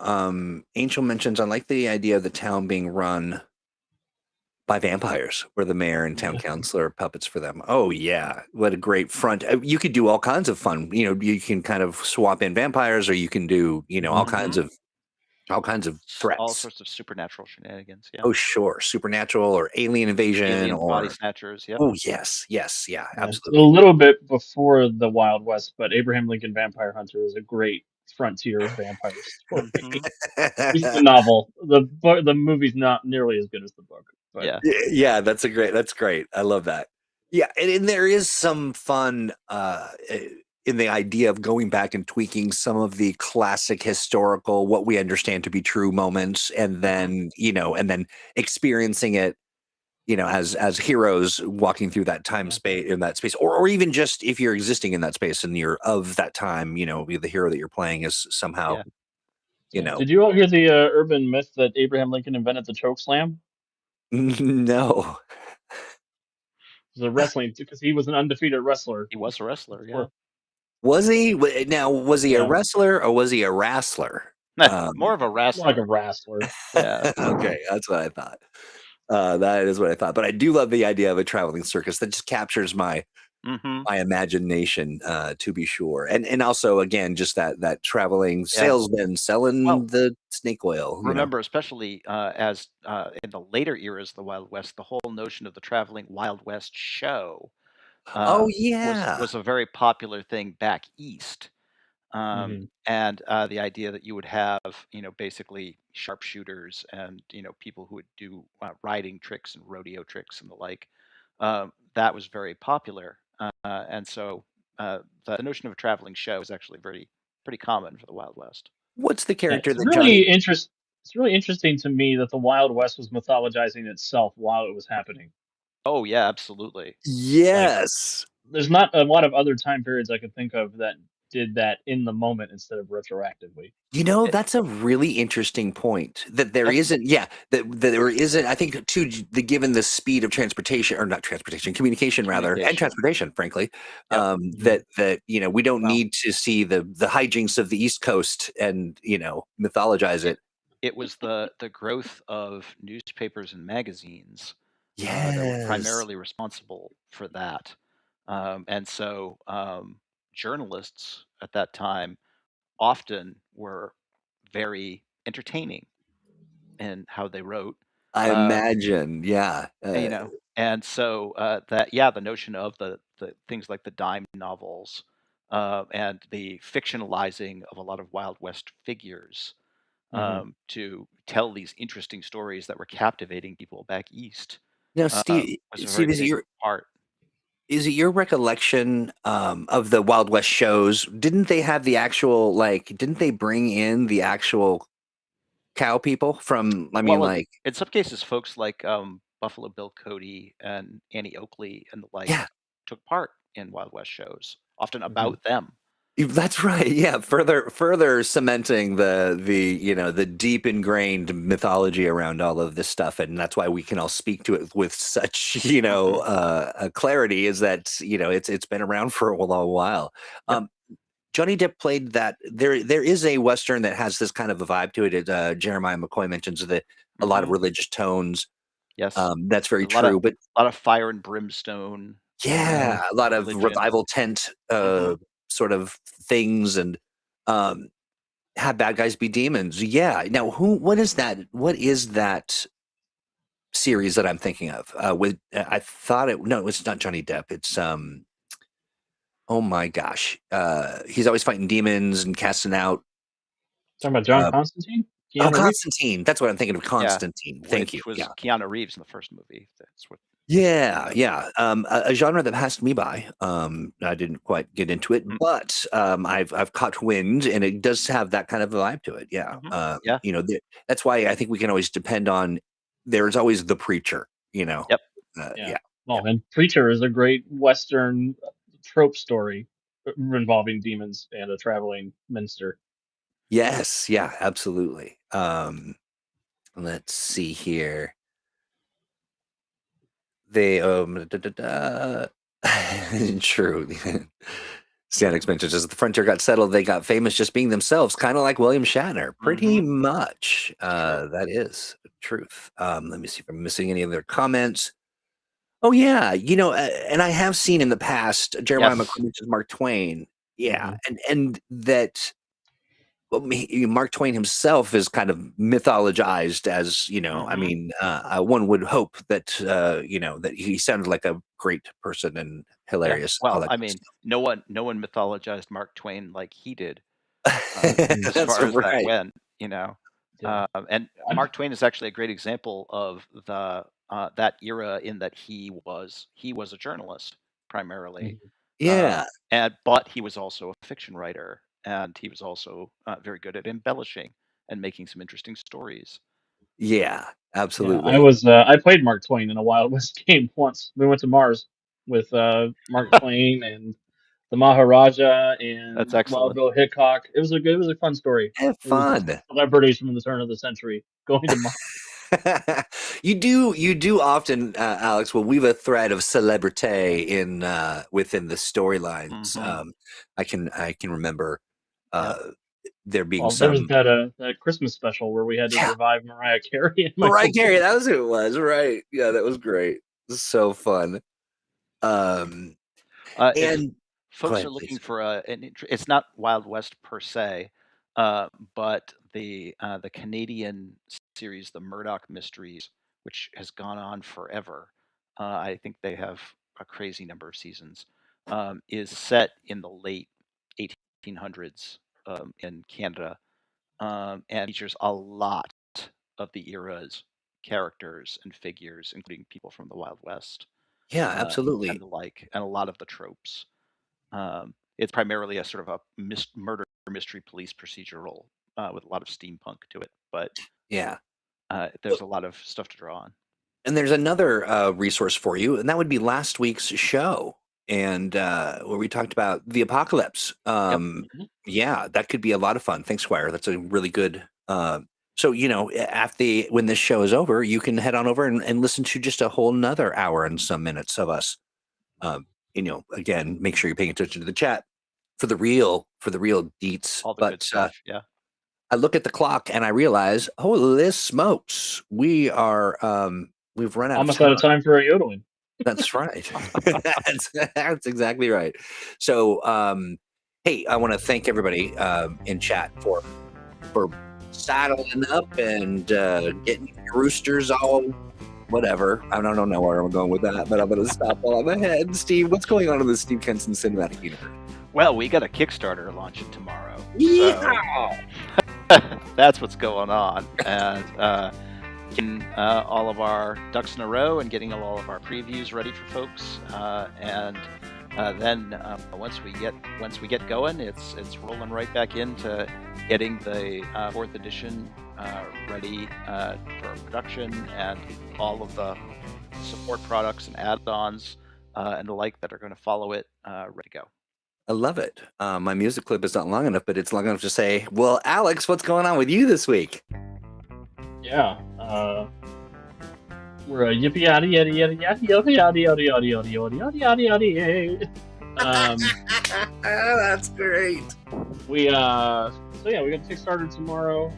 Angel mentions I like the idea of the town being run by vampires, where the mayor and town Yeah. council are puppets for them. Oh yeah, what a great front! You could do all kinds of fun. You can kind of swap in vampires, or you can do all Hmm. kinds Hmm. of All threats. sorts of supernatural shenanigans. Yeah, Oh sure, supernatural or alien invasion, aliens, body or snatchers. Yep. oh yes, yeah, Yeah. It's a absolutely. little bit before the Wild West, but Abraham Lincoln Vampire Hunter is a great frontier vampire story. Hmm. At least the novel. The movie's not nearly as good as the book, but Yeah. Yeah, that's great. I love that. Yeah, and there is some fun in the idea of going back and tweaking some of the classic historical, what we understand to be true moments, and Hmm. then experiencing it, as heroes walking through that time yeah. space in that space, or even just if you're existing in that space and you're of that time, the hero that you're playing is somehow, Yeah. you Yeah. know, Did you all hear the urban myth that Abraham Lincoln invented the choke slam? no. It was a wrestling because he was an undefeated wrestler He was a wrestler. Yeah. before. Was he? Now, was he a Yeah, wrestler or was he a wrestler? More of a like a wrestler. wrestler. Yeah. Okay, that's what I thought. That is what I thought. But I do love the idea of a traveling circus that just captures my Hmm. my imagination, to be sure. And also, again, just that traveling Yeah. salesman Well, selling the snake oil. remember, especially as in the later eras of the Wild West, the whole notion of the traveling Wild West show Oh was yeah. was a very popular thing back east. Hmm. And the idea that you would have, basically sharpshooters and people who would do riding tricks and rodeo tricks and the like. That was very popular, and so the notion of a traveling show is actually pretty common for the Wild West. What's the Yeah, character it's that Johnny? really It's really interesting to me that the Wild West was mythologizing itself while it was happening. Oh yeah, absolutely. Like, Yes. there's not a lot of other time periods I could think of that did that in the moment instead of retroactively. It, That's a really interesting point that there that's isn't, yeah, that there isn't, I think, too, given the speed of transportation, or not transportation, communication rather, and communication. transportation, frankly, Yep. Mhm. that, we don't Well, need to see the hijinks of the East Coast and, mythologize it it. it was the growth of newspapers and magazines that were Yes. primarily responsible for that, and so journalists at that time often were very entertaining in how they wrote. I Uh, imagine, yeah. and so that yeah, the notion of the things like the dime novels and the fictionalizing of a lot of Wild West figures Mhm. to tell these interesting stories that were captivating people back east Now, was a very Steve, big part. is it your recollection of the Wild West shows? Didn't they have the actual, like? Didn't they bring in the actual cow people from? I mean, Well, like, in some cases, folks like Buffalo Bill Cody and Annie Oakley and the like yeah, took part in Wild West shows, often Mhm. about them. that's right. Yeah, further cementing the deep ingrained mythology around all of this stuff, and that's why we can all speak to it with such Hmm. a clarity. Is that it's been around for a long while. Yep. Um, Johnny Depp played that. There is a Western that has this kind of a vibe to it. Jeremiah McCoy mentions that a lot of Hmm. religious tones. Yes. That's very A lot of true. But fire and brimstone, Yeah. yeah, a lot of religion. revival tent Hmm. sort of things, and um, have bad guys be demons. Yeah. Now, What is that? What is that series that I'm thinking of? With I thought it. No, it's not Johnny Depp. It's Oh my gosh. He's always fighting demons and casting out. Talking about John Uh, Constantine? oh, Keanu Reeves? Constantine. That's what I'm thinking of. Yeah, Constantine. Thank you. which was Yeah. Keanu Reeves in the first movie. That's what I'm thinking Yeah, of. yeah. A genre that passed me by. I didn't quite get into it, Mm. but I've caught wind, and it does have that kind of a vibe to it. Yeah. Hmm. Yeah. That's why I think we can always depend on. There's always the preacher. Yep. Yeah. Yeah, yeah. Well, and Preacher is a great Western trope story involving demons and a traveling minster. Yes, yeah, absolutely. Let's see here. They true. Stanix mentions as the frontier got settled, they got famous just being themselves, kind of like William Shatner. Pretty Hmm. much. True. That is truth. Let me see if I'm missing any of their comments. Oh yeah, and I have seen in the past Jeremiah Yes. McCoy mentions Mark Twain. Yeah, Mhm. and that well, Mark Twain himself is kind of mythologized as, I Hmm. mean, one would hope that, that he sounded like a great person and Yeah. hilarious, all Well, that I good mean, no one mythologized Mark Twain like he did, stuff. as That's far as that right. went. You know, Yeah. and I'm Mark Twain is actually a great example of the that era in that he was a journalist primarily, Mhm. Yeah, and but he was also a fiction writer, and he was also very good at embellishing and making some interesting stories. yeah, Yeah, absolutely. I played Mark Twain in a Wild West game once. We went to Mars with Mark Twain and the Maharaja That's and Wild excellent. Bill Hickok. It was a fun story. Have It was fun. celebrities from the turn of the century going to Mars. You do often, Alex, will weave a thread of celebrity in within the storylines. Hmm. I can remember Yep. uh, there being Well, there was some. that Christmas special where we had to Yeah, revive Mariah Carey and Mariah Michael Carey, Bublé. that was who it was, right? Yeah, that was great. So fun. Um, If and Go folks are ahead, looking please. for it's not Wild West per se, but the Canadian series, the Murdoch Mysteries, which has gone on forever. I think they have a crazy number of seasons. Is set in the late 1800s in Canada, and features a lot of the era's characters and figures, including people from the Wild West Yeah, and absolutely. the like, and a lot of the tropes. It's primarily a sort of a murder mystery police procedural with a lot of steampunk to it, but Yeah. there's a lot of stuff to draw on. And there's another resource for you, and that would be last week's show, and where we talked about the apocalypse. Yeah, that could be a lot of fun. Thanks, Squire. That's a really good. So when this show is over, you can head on over and listen to just a whole nother hour and some minutes of us. Again, make sure you're paying attention to the chat for the real deets. All the good stuff. Yeah. I look at the clock and I realize, holy smokes, we are we've run out almost out of time for a yodeling. That's right. That's exactly right. So hey, I want to thank everybody in chat for saddling up and getting your roosters all whatever. I don't know where I'm going with that, but I'm going to stop while I'm ahead. Steve, what's going on in the Steve Kenson Cinematic Universe? Well, we got a Kickstarter launching tomorrow. Yeah. So that's what's going on. And getting all of our ducks in a row and getting all of our previews ready for folks. And then once we get going, it's rolling right back into getting the 4th edition ready for production, and all of the support products and add-ons and the like that are going to follow it ready to go. I love it. My music clip is not long enough, but it's long enough to say, well, Alex, what's going on with you this week? Yeah. We're a yippee yada yada yada yada yada yada yada yada yada yada yada yada yada. That's great. We got Kickstarter tomorrow.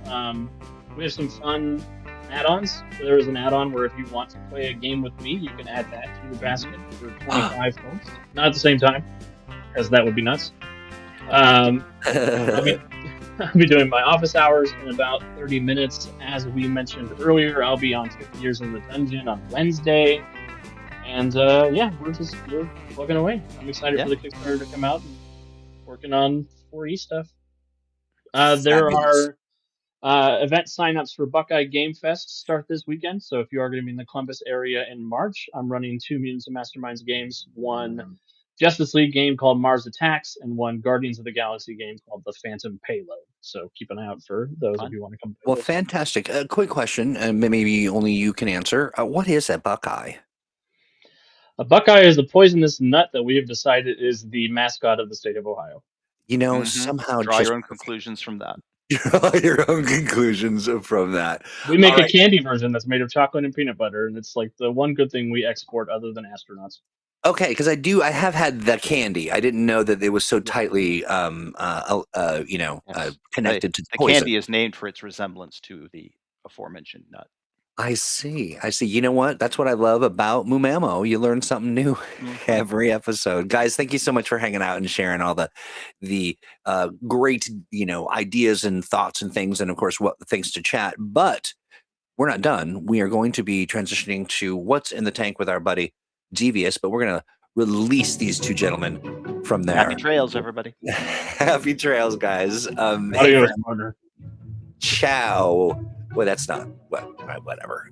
We have some fun add-ons. There is an add-on where if you want to play a game with me, you can add that to your basket for 25 folks. Not at the same time, because that would be nuts. I'll be doing my office hours in about 30 minutes. As we mentioned earlier, I'll be on 50 Years in the Dungeon on Wednesday. And we're plugging away. I'm excited for the Kickstarter to come out and working on 4E stuff. There are event signups for Buckeye Game Fest start this weekend. So if you are going to be in the Columbus area in March, I'm running 2 Mutants and Masterminds games, one Justice League game called Mars Attacks, and one Guardians of the Galaxy game called The Phantom Payload. So keep an eye out for those if you want to come play. Well, fantastic. Quick question, and maybe only you can answer. What is a Buckeye? A Buckeye is a poisonous nut that we have decided is the mascot of the state of Ohio. Somehow draw your own conclusions from that. Draw your own conclusions from that. We make a candy version that's made of chocolate and peanut butter, and it's like the one good thing we export other than astronauts. Okay, because I have had the candy. I didn't know that it was so tightly, connected to the poison. candy is named for its resemblance to the aforementioned nut. I see. You know what? That's what I love about Mumamo. You learn something new every episode. Guys, thank you so much for hanging out and sharing all the great, ideas and thoughts and things. And of course, thanks to chat. But we're not done. We are going to be transitioning to what's in the tank with our buddy Devious, but we're going to release these two gentlemen from there. Happy trails, everybody. Happy trails, guys. Ciao. Well, that's not whatever.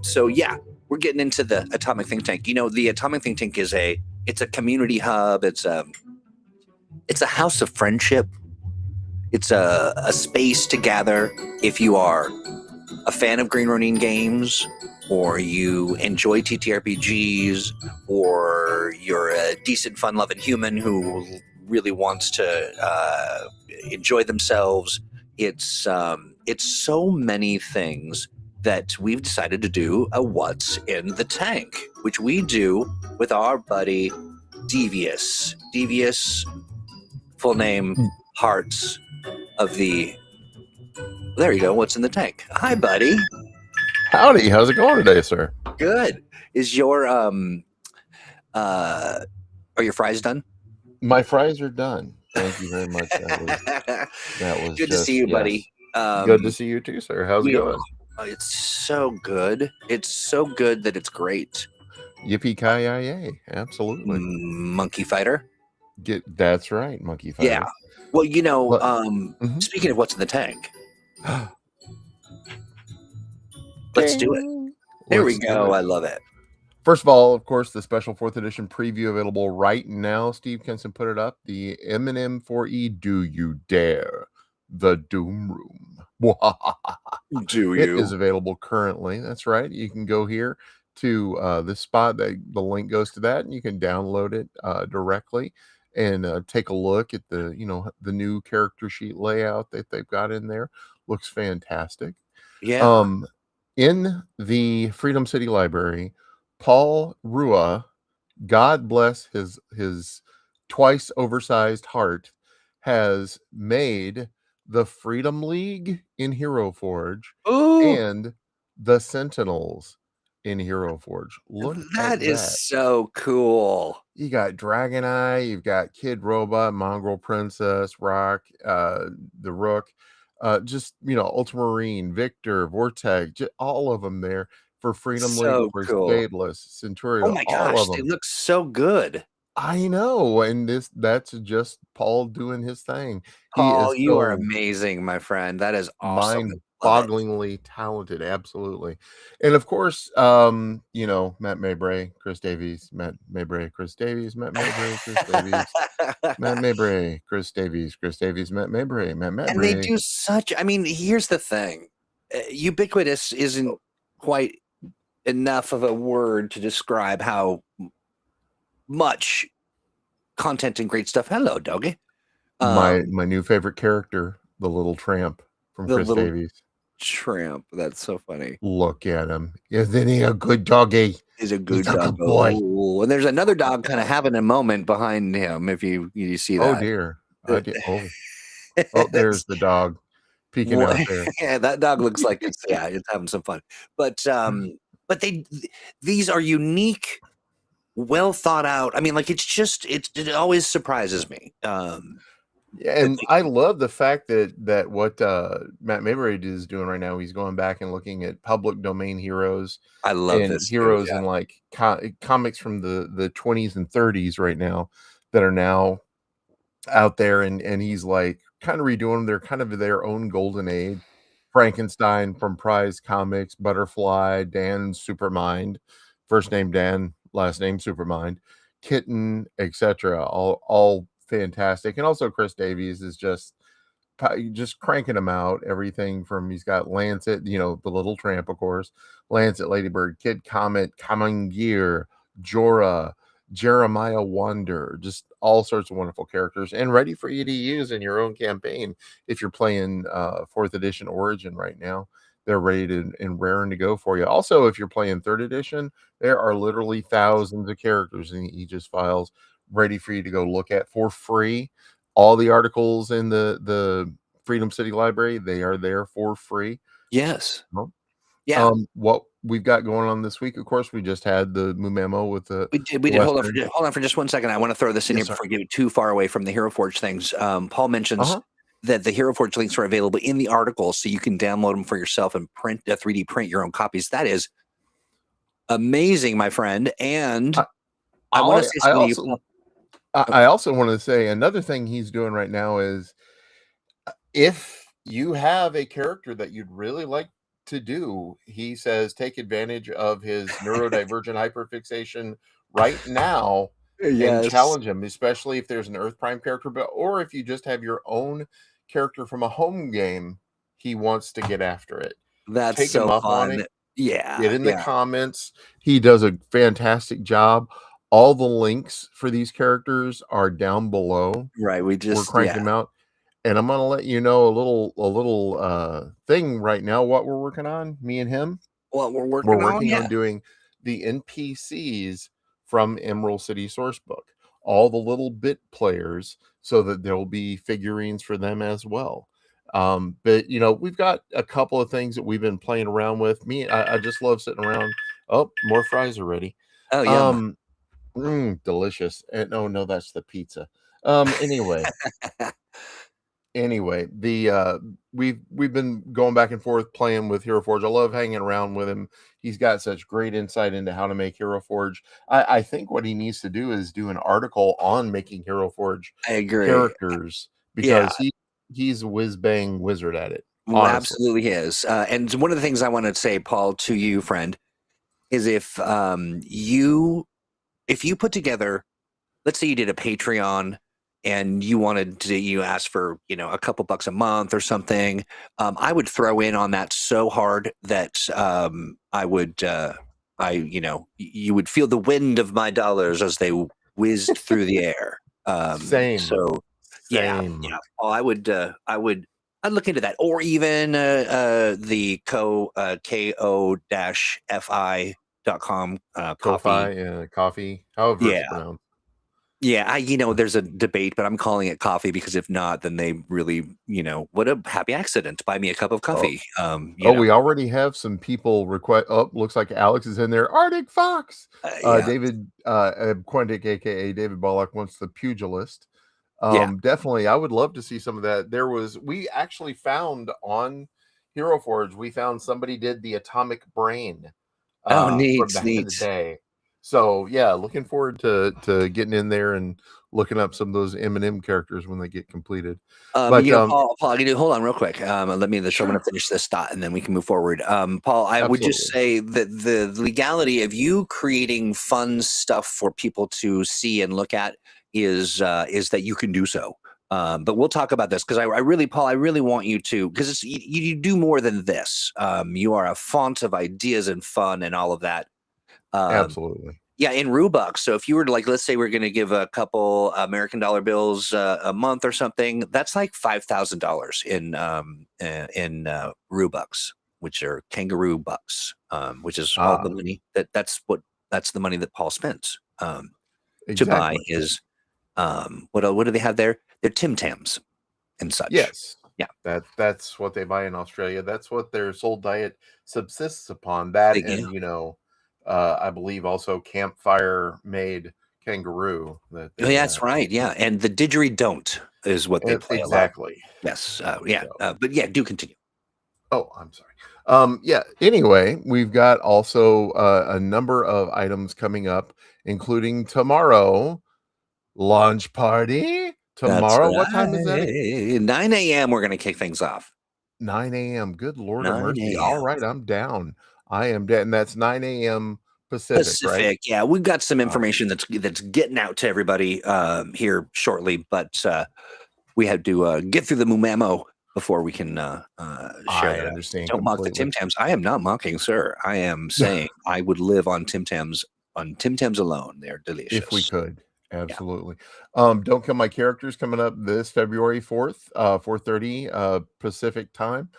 So yeah, we're getting into the Atomic Think Tank. The Atomic Think Tank it's a community hub. It's a house of friendship. It's a space to gather. If you are a fan of Green Ronin games, or you enjoy TTRPGs, or you're a decent, fun-loving human who really wants to enjoy themselves, it's so many things that we've decided to do a What's in the Tank, which we do with our buddy Devious. Devious, full name, Hearts of the... There you go, What's in the Tank. Hi, buddy. Howdy, how's it going today, sir? Good. Is your are your fries done? My fries are done. Thank you very much. That was good to see you, buddy. Good to see you too, sir. How's it going? It's so good. It's so good that it's great. Yippee-ki-yay! Absolutely. Monkey Fighter. That's right, Monkey Fighter. Yeah. Well, speaking of What's in the Tank, let's do it. Here we go. I love it. First of all, of course, the special 4th edition preview available right now. Steve Kenson put it up. The M&M 4E Do You Dare? the Doom Room. Do It is you? available currently. That's right. You can go here to this spot. The link goes to that, and you can download it directly and take a look at the the new character sheet layout that they've got in there. Looks fantastic. Yeah. In the Freedom City Library, Paul Rua, God bless his twice oversized heart, has made the Freedom League in Hero Forge Ooh, and the Sentinels in Hero Forge. Look at that is that. so cool. You got Dragon Eye, you've got Kid Robot, Mongrel Princess, Rock, the Rook, just Ultramarine, Victor, Vortex, all of them there for Freedom League, of So course, cool. Daedalus, Oh Centurion, my all gosh, of they them. look so good. I know, and that's just Paul doing his thing. He Paul, is you are so amazing, my friend. That is awesome. I love it. mind-bogglingly talented, absolutely. And of course, Matt Mabray, Chris Davies, Matt Mabray, Chris Davies, Matt Mabray, Chris Davies, Matt Mabray, Chris Davies, Chris Davies, Matt Mabray, Matt And they Mabray. do such, I mean, here's the thing. Ubiquitous isn't quite enough of a word to describe how much content and great stuff. Hello, doggy. My new favorite character, the little tramp from The Chris little Davies. tramp. That's so funny. Look at him. Isn't he a good doggy? He's a He's good a dog. good boy. And there's another dog kind of having a moment behind him. If you see Oh that. dear. I did. Oh, there's the dog peeking out there. Yeah, that dog looks like it's having some fun. But these are unique, well thought out. I mean, like it always surprises me. Yeah, That and I love the fact that what Matt Mabray is doing right now, he's going back and looking at public domain heroes I love and this too. heroes in like comics from the 20s and 30s right now that are now out there, and he's like kind of redoing them. They're kind of their own golden age. Frankenstein from Prize Comics, Butterfly, Dan Supermind, first name Dan, last name Supermind, Kitten, etc. All fantastic. And also Chris Davies is just cranking them out. Everything from he's got Lancet, the little tramp, of course, Lancet, Ladybird, Kid Comet, Commandeer, Jorah, Jeremiah Wonder, just all sorts of wonderful characters and ready for you to use in your own campaign. If you're playing 4th edition Origin right now, they're ready to and raring to go for you. Also, if you're playing 3rd edition, there are literally thousands of characters in the Aegis files ready for you to go look at for free. All the articles in the Freedom City Library, they are there for free. yes, Well, yeah. What we've got going on this week, of course, we just had the Moo Memo with the We did. Hold on Western. for just 1 second. I want to throw this in Yes, here sir. before we get too far away from the Hero Forge things. Paul mentions Uh-huh. that the Hero Forge links are available in the article, so you can download them for yourself and print 3D print your own copies. That is amazing, my friend. And I want to say I something to you, also Paul. I also want to say another thing he's doing right now is if you have a character that you'd really like to do, he says take advantage of his neurodivergent hyperfixation right now and Yes, challenge him, especially if there's an Earth Prime character, or if you just have your own character from a home game, he wants to get after it. that's Take him so up on fun. it. Yeah, Get in the yeah. comments. He does a fantastic job. All the links for these characters are down below. Right. We're cranking them out. And I'm gonna let you know a little thing right now, what we're working on, me and him. What we're We're working on, working yeah. on doing the NPCs from Emerald City Sourcebook, all the little bit players, so that there'll be figurines for them as well. But we've got a couple of things that we've been playing around with. I just love sitting around. Oh, more fries are ready. Oh, yum. Um, delicious. And oh no, that's the pizza. Anyway. Anyway, the we've been going back and forth playing with Hero Forge. I love hanging around with him. He's got such great insight into how to make Hero Forge. I think what he needs to do is do an article on making Hero Forge I agree. characters, Yeah. because he's a whiz bang wizard at it. Well, Honestly. absolutely is. And one of the things I want to say, Paul, to you, friend, is if you put together, let's say you did a Patreon and you ask for, a couple bucks a month or something, I would throw in on that so hard that I would, you would feel the wind of my dollars as they whizzed through the air. Same. So yeah. I'd look into that, or even the ko-fi.com coffee. Coffee, however it's pronounced. Yeah, there's a debate, but I'm calling it coffee because if not, then they really, what a happy accident. Buy me a cup of coffee. We already have some people request. Oh, looks like Alex is in there. Arctic Fox. David Quendick, aka David Bollock, wants the pugilist. Definitely, I would love to see some of that. We actually found on Hero Forge, we found somebody did the Atomic Brain. Neat, from back in the day. So yeah, looking forward to getting in there and looking up some of those M&M characters when they get completed. But Paul, hold on real quick. I'm going to finish this thought and then we can move forward. Paul, I would just say that the legality of you creating fun stuff for people to see and look at is that you can do so. But we'll talk about this because I really want you to, because you do more than this. You are a font of ideas and fun and all of that. Absolutely. Yeah, in Rubux. So if you were to, let's say we're going to give a couple American dollar bills a month or something, that's like $5,000 in Rubux, which are kangaroo bucks, which is all the money that's the money that Paul spends to buy his what do they have there? They're Tim Tams and such. Yes. Yeah. That's what they buy in Australia. That's what their sole diet subsists upon. That and I believe also campfire made kangaroo. That's right. Yeah, and the didgeridoo is what they play exactly. Yes. But yeah, do continue. Oh, I'm sorry. Anyway, we've got also a number of items coming up, including tomorrow launch party. Tomorrow, what time is that? 9 a.m. We're going to kick things off. 9 a.m. Good Lord of mercy. All right, I'm down. I am dead, and that's 9 a.m. Pacific, right? Yeah, we've got some information that's getting out to everybody here shortly, but we had to get through the memo before we can share I that. understand. Don't mock the Tim Tams. I am not mocking, sir. I am saying I would live on Tim Tams alone. They're delicious. If we could. Absolutely. Don't Kill My Characters coming up this February 4th, 4:30 Pacific time.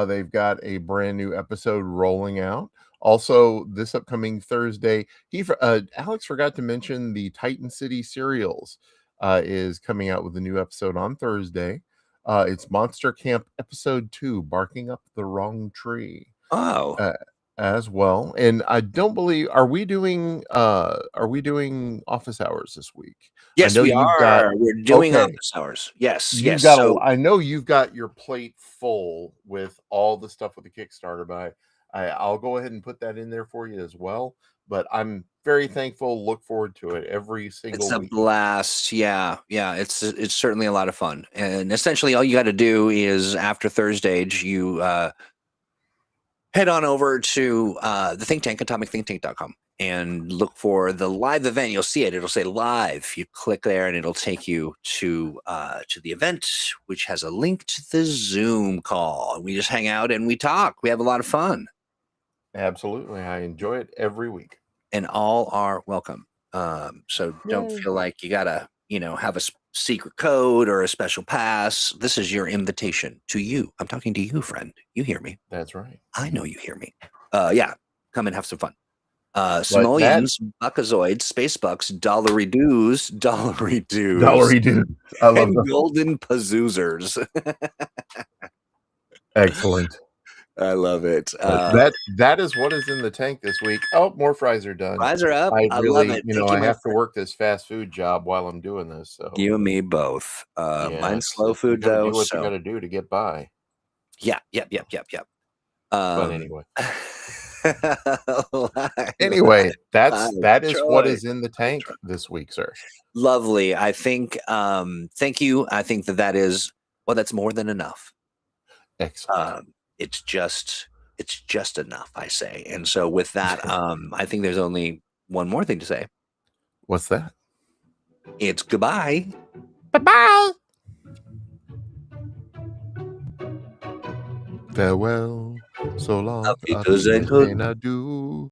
They've got a brand new episode rolling out. Also, this upcoming Thursday, Alex forgot to mention the Titan City Serials is coming out with a new episode on Thursday. It's Monster Camp Episode 2, Barking Up the Wrong Tree. Oh. As well. And I don't believe, are we doing office hours this week? Yes, we are. We're doing office hours. Yes. I know you've got your plate full with all the stuff with the Kickstarter, but I'll go ahead and put that in there for you as well. But I'm very thankful. Look forward to it every single week. It's a blast. Yeah. It's certainly a lot of fun. And essentially, all you got to do is after Thursday, you head on over to the think tank, atomicthinktank.com, and look for the live event. You'll see it. It'll say live. You click there, and it'll take you to the event, which has a link to the Zoom call. And we just hang out and we talk. We have a lot of fun. Absolutely. I enjoy it every week. And all are welcome. So don't feel like you got to, have a secret code or a special pass. This is your invitation to you. I'm talking to you, friend. You hear me? That's right. I know you hear me. Come and have some fun. Simoleons, Buckazoids, Space Bucks, Dollary Doos. I love them. Golden Pazoozers. Excellent. I love it. That is what is in the tank this week. Oh, more fries are done. Fries are up. I love it. I have to work this fast food job while I'm doing this. So you and me both. Mine's slow food though. Do what you got to do to get by. Yep. But anyway. Anyway, that is Troy. What is in the tank this week, sir. Lovely. I think. Thank you. I think that is. Well, that's more than enough. Excellent. It's just enough, I say. And so with that, I think there's only one more thing to say. What's that? It's goodbye. Bye-bye. Farewell, so long, Auf Wiedersehen. adieu.